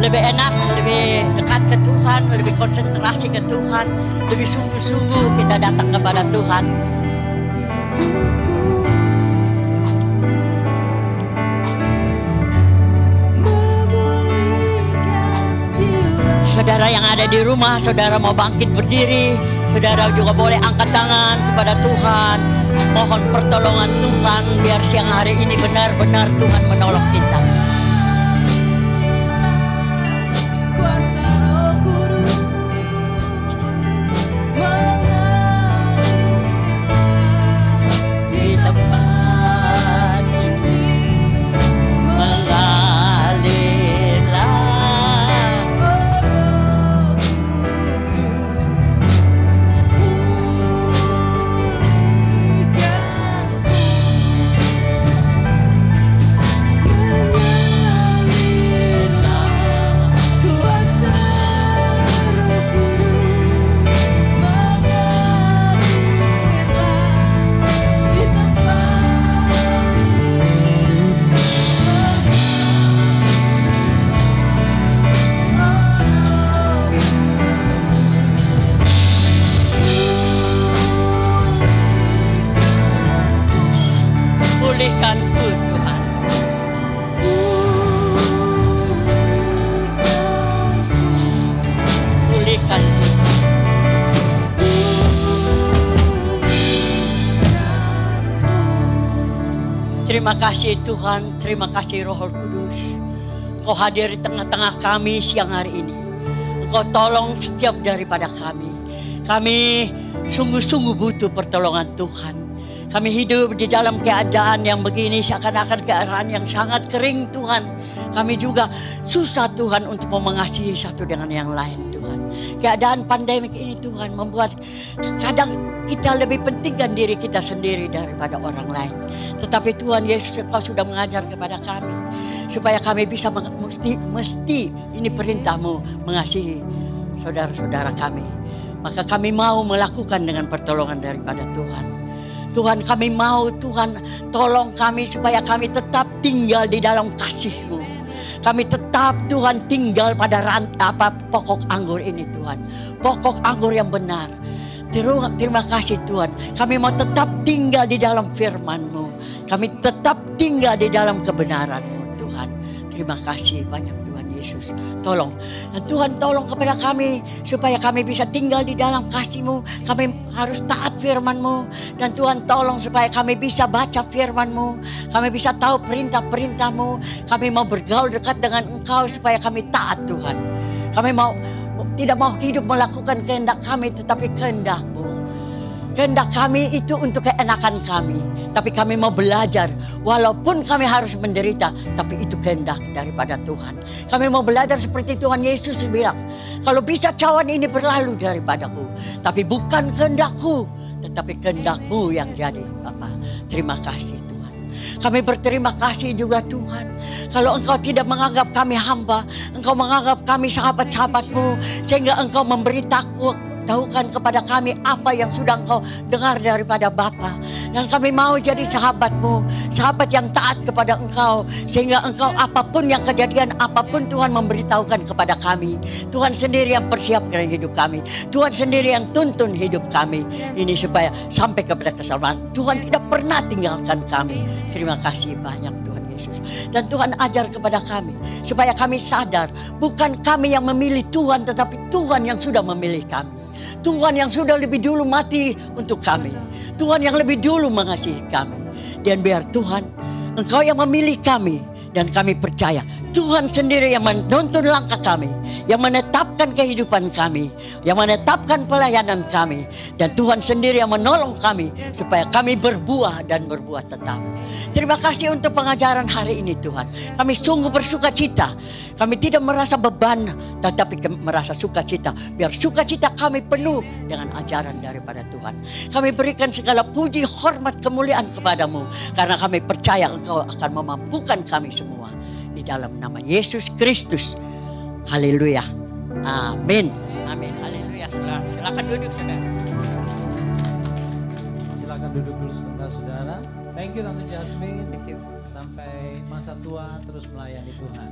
Lebih enak, lebih dekat ke Tuhan, lebih konsentrasi ke Tuhan, lebih sungguh-sungguh kita datang kepada Tuhan. Saudara yang ada di rumah, saudara mau bangkit berdiri, saudara juga boleh angkat tangan kepada Tuhan. Mohon pertolongan Tuhan biar siang hari ini benar-benar Tuhan menolong kita. Kuasa Roh Kudus. Pulihkanku Tuhan. Pulihkanku. Terima kasih Tuhan, terima kasih Roh Kudus. Engkau hadir di tengah-tengah kami siang hari ini. Engkau tolong setiap daripada kami. Kami sungguh-sungguh butuh pertolongan Tuhan. Kami hidup di dalam keadaan yang begini, seakan-akan keadaan yang sangat kering Tuhan. Kami juga susah Tuhan untuk mengasihi satu dengan yang lain Tuhan. Keadaan pandemik ini Tuhan membuat kadang kita lebih pentingkan diri kita sendiri daripada orang lain. Tetapi Tuhan Yesus, Engkau sudah mengajar kepada kami supaya kami bisa mesti ini perintah-Mu mengasihi saudara-saudara kami. Maka kami mau melakukan dengan pertolongan daripada Tuhan. Tuhan, kami mau Tuhan tolong kami supaya kami tetap tinggal di dalam kasih-Mu. Kami tetap Tuhan tinggal pada pokok anggur ini Tuhan. Pokok anggur yang benar. Terima kasih Tuhan. Kami mau tetap tinggal di dalam firman-Mu. Kami tetap tinggal di dalam kebenaran-Mu Tuhan. Terima kasih banyak Tuhan Yesus. Tolong. Dan Tuhan tolong kepada kami supaya kami bisa tinggal di dalam kasih-Mu. Kami harus taat firman-Mu. Dan Tuhan tolong supaya kami bisa baca firman-Mu. Kami bisa tahu perintah-perintah-Mu. Kami mau bergaul dekat dengan Engkau supaya kami taat Tuhan. Kami tidak mau hidup melakukan kehendak kami, tetapi kehendak-Mu. Kehendak kami itu untuk keenakan kami. Tapi kami mau belajar, walaupun kami harus menderita, tapi itu kehendak daripada Tuhan. Kami mau belajar seperti Tuhan Yesus bilang, kalau bisa cawan ini berlalu daripadaku, tapi bukan kehendakku, tetapi kehendak-Mu yang jadi Bapa. Terima kasih Tuhan. Kami berterima kasih juga Tuhan. Kalau Engkau tidak menganggap kami hamba, Engkau menganggap kami sahabat-sahabat-Mu, sehingga Engkau memberitahukan kepada kami apa yang sudah Engkau dengar daripada Bapa. Dan kami mau jadi sahabat-Mu, sahabat yang taat kepada Engkau, sehingga Engkau apapun yang kejadian, apapun Tuhan memberitahukan kepada kami. Tuhan sendiri yang persiapkan hidup kami. Tuhan sendiri yang tuntun hidup kami. Ini supaya sampai kepada keselamatan. Tuhan tidak pernah tinggalkan kami. Terima kasih banyak Tuhan Yesus. Dan Tuhan ajar kepada kami supaya kami sadar bukan kami yang memilih Tuhan, tetapi Tuhan yang sudah memilih kami. Tuhan yang sudah lebih dulu mati untuk kami. Tuhan yang lebih dulu mengasihi kami. Dan biar Tuhan, Engkau yang memilih kami. Dan kami percaya Tuhan sendiri yang menuntun langkah kami, yang menetapkan kehidupan kami, yang menetapkan pelayanan kami. Dan Tuhan sendiri yang menolong kami supaya kami berbuah dan berbuah tetap. Terima kasih untuk pengajaran hari ini Tuhan. Kami sungguh bersuka cita. Kami tidak merasa beban, tetapi merasa sukacita. Biar sukacita kami penuh dengan ajaran daripada Tuhan. Kami berikan segala puji, hormat, kemuliaan kepadamu. Karena kami percaya Engkau akan memampukan kami semua. Di dalam nama Yesus Kristus. Haleluya. Amin. Amin. Haleluya. Silakan duduk saudara. Silakan duduk dulu sebentar saudara. Thank you Tante Jasmine. Thank you. Sampai masa tua terus melayani Tuhan.